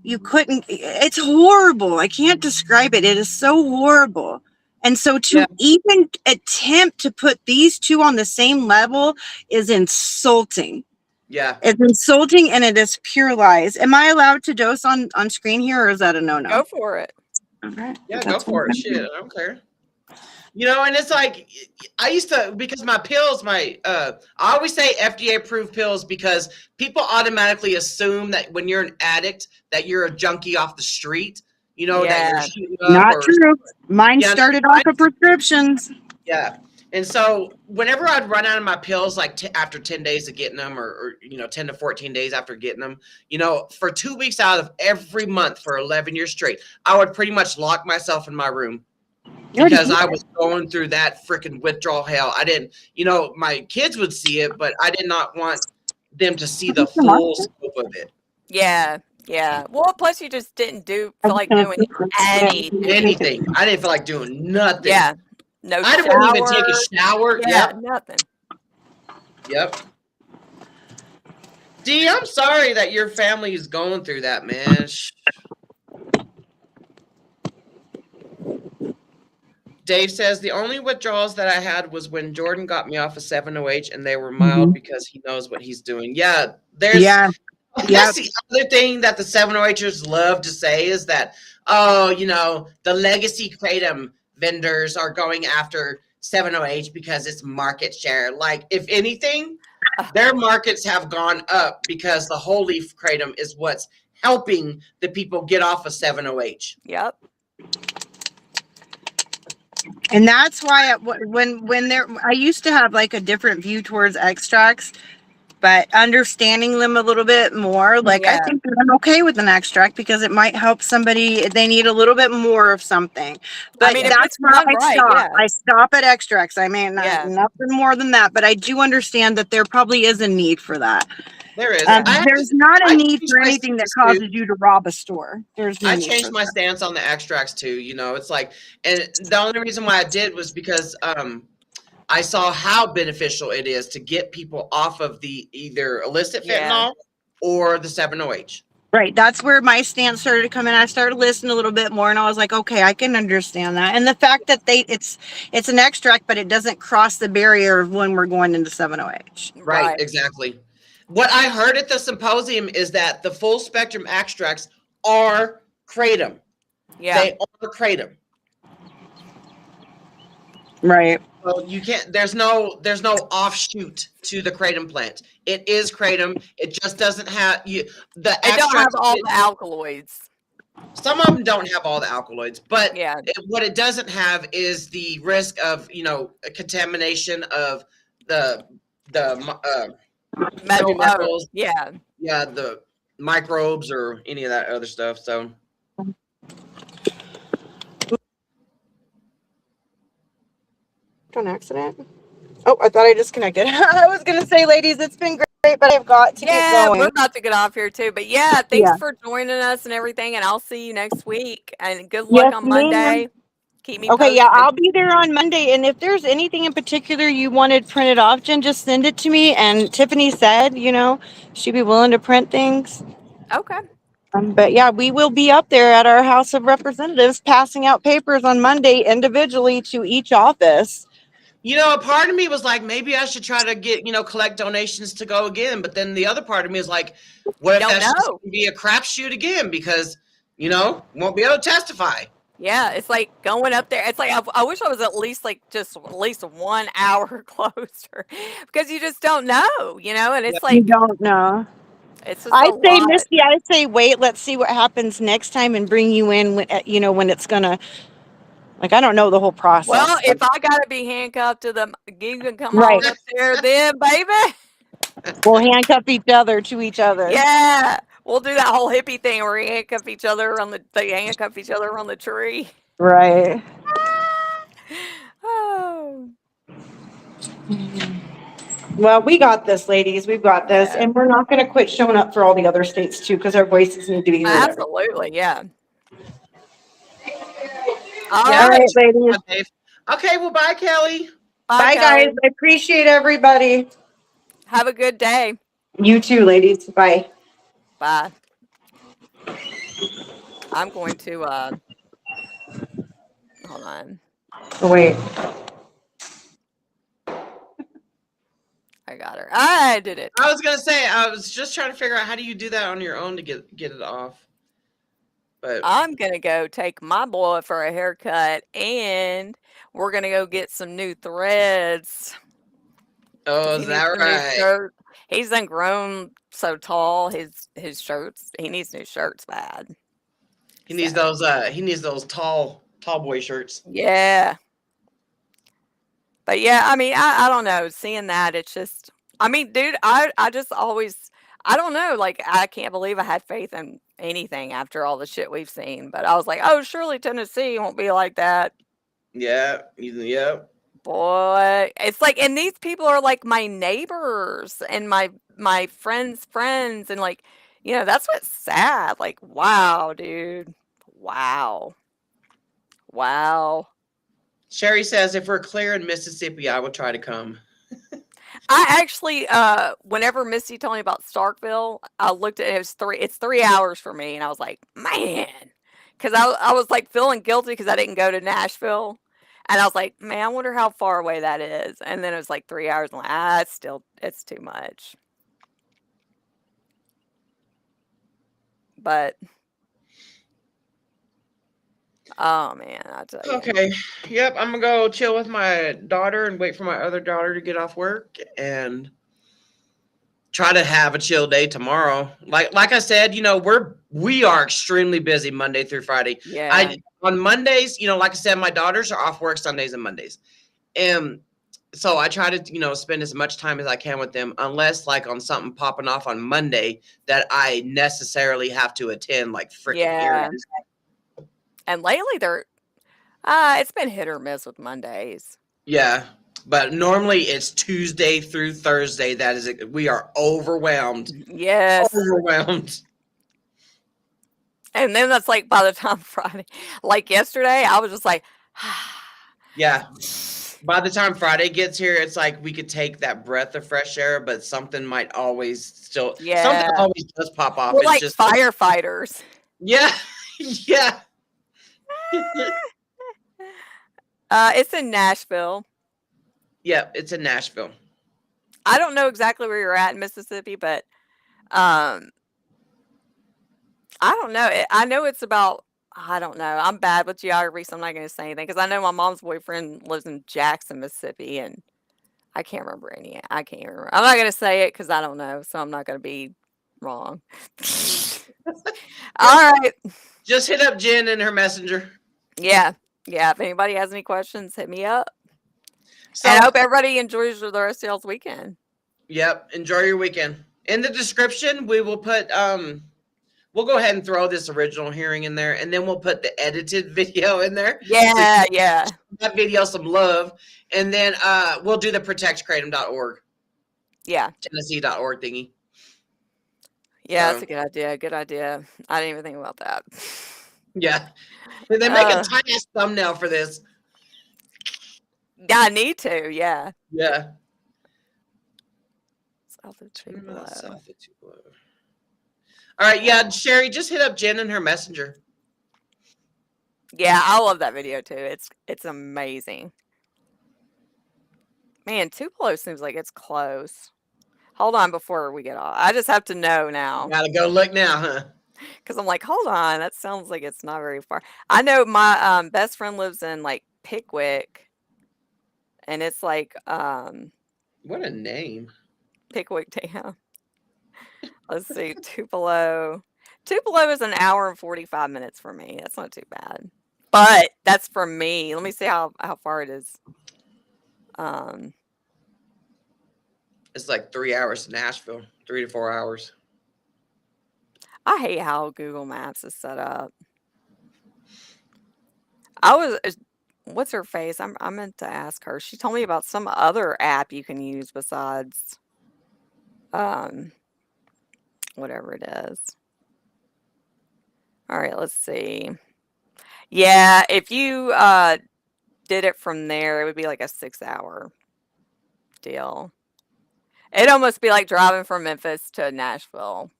you couldn't. It's horrible. I can't describe it. It is so horrible. And so to even attempt to put these two on the same level is insulting. Yeah. It's insulting, and it is pure lies. Am I allowed to dose on screen here, or is that a no-no? Go for it. Okay. Yeah, go for it. Shit, I don't care. And it's like, I used to, because my pills, I always say FDA approved pills because people automatically assume that when you're an addict, that you're a junkie off the street, that you're shooting up. Not true. Mine started off of prescriptions. Yeah. And so whenever I'd run out of my pills, like after 10 days of getting them or 10 to 14 days after getting them, for 2 weeks out of every month for 11 years straight, I would pretty much lock myself in my room because I was going through that freaking withdrawal hell. I didn't, my kids would see it, but I did not want them to see the full scope of it. Yeah. Yeah. Well, plus you just didn't feel like doing anything. I didn't feel like doing nothing. Yeah. No I shower. didn't even take a shower. Yeah, nothing. Yep. Dee, I'm sorry that your family is going through that, man. Dave says, the only withdrawals that I had was when Jordan got me off of 7OH, and they were mild because he knows what he's doing. Yeah, that's the other thing that the 7OHers love to say is that, the legacy kratom vendors are going after 7OH because it's market share. Like, if anything, their markets have gone up because the whole leaf kratom is what's helping the people get off of 7OH. Yep. And that's why I used to have like a different view towards extracts, but understanding them a little bit more, I think that I'm okay with an extract because it might help somebody if they need a little bit more of something. But that's where I stop. I stop at extracts. I mean, nothing more than that, but I do understand that there probably is a need for that. There is. There's not a need for anything that causes you to rob a store. I changed my stance on the extracts too. It's like, and the only reason why I did was because I saw how beneficial it is to get people off of the either illicit fentanyl or the 7OH. Right. That's where my stance started to come in. I started listening a little bit more, and I was like, okay, I can understand that. And the fact that it's an extract, but it doesn't cross the barrier of when we're going into 7OH. Right. Exactly. What I heard at the symposium is that the full spectrum extracts are kratom. Yeah. They are kratom. Right. So you can't. There's no offshoot to the kratom plant. It is kratom. It just doesn't have It don't have all the alkaloids. Some of them don't have all the alkaloids, but what it doesn't have is the risk of contamination of the metals. The microbes or any of that other stuff. So. An accident. Oh, I thought I disconnected. I was gonna say, ladies, it's been great, but I've got to get going. We're about to get off here too. But thanks for joining us and everything. And I'll see you next week. And good luck on Monday. Keep me posted. I'll be there on Monday. And if there's anything in particular you wanted printed off, Jen, just send it to me. And Tiffany said, she'd be willing to print things. Okay. But we will be up there at our House of Representatives passing out papers on Monday individually to each office. A part of me was like, maybe I should try to get, collect donations to go again. But then the other part of me is like, what if that's just going to be a crapshoot again? Because, won't be able to testify. Yeah, it's like going up there. It's like I wish I was at least 1 hour closer because you just don't know, and it's like you don't know. It's just I say, Misty, I say, wait, let's see what happens next time and bring you in when, when it's gonna Like, I don't know the whole process. Well, if I gotta be handcuffed to the, you can come Right. on up there then, baby. We'll handcuff each other to each other. Yeah. We'll do that whole hippie thing where we handcuff each other on they handcuff each other on the tree. Right. Oh. Well, we got this, ladies. We've got this. Yeah. And we're not going to quit showing up for all the other states, too, because our voices need to be heard. Absolutely, yeah. All right, ladies. Okay, well, bye, Kelly. Bye, Kelly. guys. I appreciate everybody. Have a good day. You too, ladies. Bye. Bye. I'm going to, hold on. Oh, wait. I got her. I did it. I was gonna say, I was just trying to figure out how do you do that on your own to get it off. But I'm gonna go take my boy for a haircut, and we're gonna go get some new threads. oh, He is needs that a new right? shirt. He's done grown so tall. His shirts. He needs new shirts bad. He needs those. He needs those tall boy shirts. Yeah. But yeah, I mean, I don't know. Seeing that, it's just, I mean, dude, I just always, I don't know. Like, I can't believe I had faith in anything after all the shit we've seen. But I was like, oh, surely Tennessee won't be like that. Yeah. Yeah. Boy, it's like, and these people are like my neighbors and my friends' friends. And like, you know, that's what's sad. Like, wow, dude. Wow. Wow. Sherry says, if we're clear in Mississippi, I will try to come. I actually, whenever Misty told me about Starkville, I looked at it, it's 3 hours for me. And I was like, man, because I was like feeling guilty because I didn't go to Nashville. And I was like, man, I wonder how far away that is. And then it was like 3 hours. I'm like, it's too much. But, oh man, I tell you. Okay. Yep. I'm gonna go chill with my daughter and wait for my other daughter to get off work and try to have a chill day tomorrow. Like I said, you know, we are extremely busy Monday through Friday. Yeah. On Mondays, you know, like I said, my daughters are off work Sundays and Mondays. And so I try to, you know, spend as much time as I can with them, unless like on something popping off on Monday that I necessarily have to attend, like freaking Yeah. hearings. And lately it's been hit or miss with Mondays. Yeah. But normally it's Tuesday through Thursday. That is it. We are overwhelmed. Yes. Overwhelmed. And then that's like by the time Friday, like yesterday, I was just like, Yeah. By the time Friday gets here, it's like we could take that breath of fresh air, but something might always still, yeah. something always does pop off. We're It's like just firefighters. Yeah. Yeah. It's in Nashville. Yeah, it's in Nashville. I don't know exactly where you're at in Mississippi, but I don't know. I know it's about, I don't know. I'm bad with geography, so I'm not going to say anything because I know my mom's boyfriend lives in Jackson, Mississippi, and I can't remember any. I can't remember. I'm not going to say it because I don't know, so I'm not going to be wrong. All right. Just hit up Jen in her messenger. Yeah. Yeah. If anybody has any questions, hit me up. So, and I hope everybody enjoys the rest of y'all's weekend. Yep. Enjoy your weekend. In the description, we will put, we'll go ahead and throw this original hearing in there, and then we'll put the edited video in there. Yeah. Yeah. That video some love. And then we'll do the protectkratom.org. Yeah. Tennessee.org thingy. Yeah, that's a good idea. Good idea. I didn't even think about that. Yeah. They make a tiny ass thumbnail for this. Yeah, I need to. Yeah. Yeah. South of Tupelo. All right. Yeah, Sherry, just hit up Jen in her messenger. Yeah, I love that video too. It's amazing. Man, Tupelo seems like it's close. Hold on before we get off. I just have to know now. Gotta go look now, huh? Because I'm like, hold on, that sounds like it's not very far. I know my best friend lives in like Pickwick, and it's like what a name. Pickwick Town. Let's see, Tupelo. Tupelo is an hour and 45 minutes for me. That's not too bad. But that's for me. Let me see how far it is. It's like 3 hours to Nashville, 3 to 4 hours. I hate how Google Maps is set up. What's her face? I meant to ask her. She told me about some other app you can use besides, whatever it is. All right, let's see. Yeah, if you did it from there, it would be like a 6-hour deal. It'd almost be like driving from Memphis to Nashville.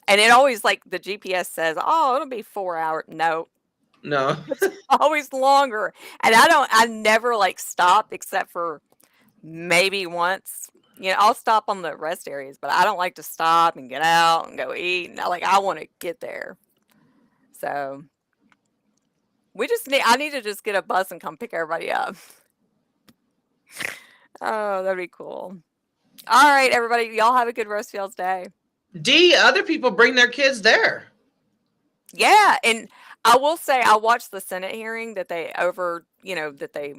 And it always, like, the GPS says, oh, it'll be 4 hours. No, No. it's always longer. And I never like stop except for maybe once. You know, I'll stop on the rest areas, but I don't like to stop and get out and go eat. And I want to get there. So I need to just get a bus and come pick everybody up. Oh, that'd be cool. All right, everybody. Y'all have a good rest of y'all's day. Other people bring their kids there. Yeah, and I will say I watched the Senate hearing that they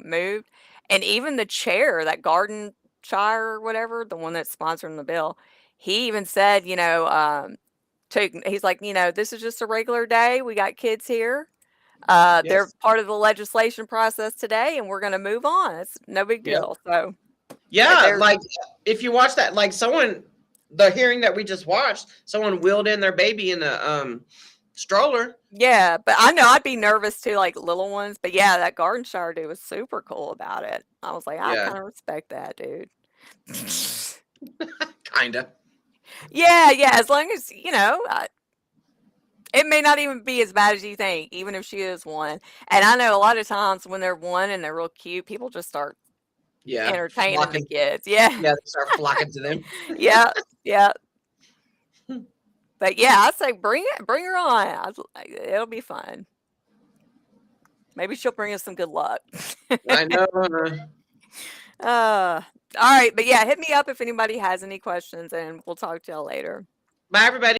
moved, and even the chair, that Garden Shire or whatever, the one that's sponsoring the bill, he even said, he's like, this is just a regular day. We got kids here. They're Yes. part of the legislation process today, and we're going to move on. It's no big Yeah. deal. So Yeah, like if you watch that, like the hearing that we just watched, someone wheeled in their baby in a stroller. yeah, but I know I'd be nervous too, like little ones. But yeah, that Garden Shire dude was super cool about it. I was like, I Yeah. kind of respect that dude. Kinda. Yeah, as long as, it may not even be as bad as you think, even if she is one. And I know a lot of times when they're one and they're real cute, people just start entertaining the kids. Yeah. Yeah, they start flocking to them. Yeah. But yeah, I say bring her on. It'll be fun. Maybe she'll bring us some good luck. I know. All right, but yeah, hit me up if anybody has any questions, and we'll talk to y'all later. Bye, everybody.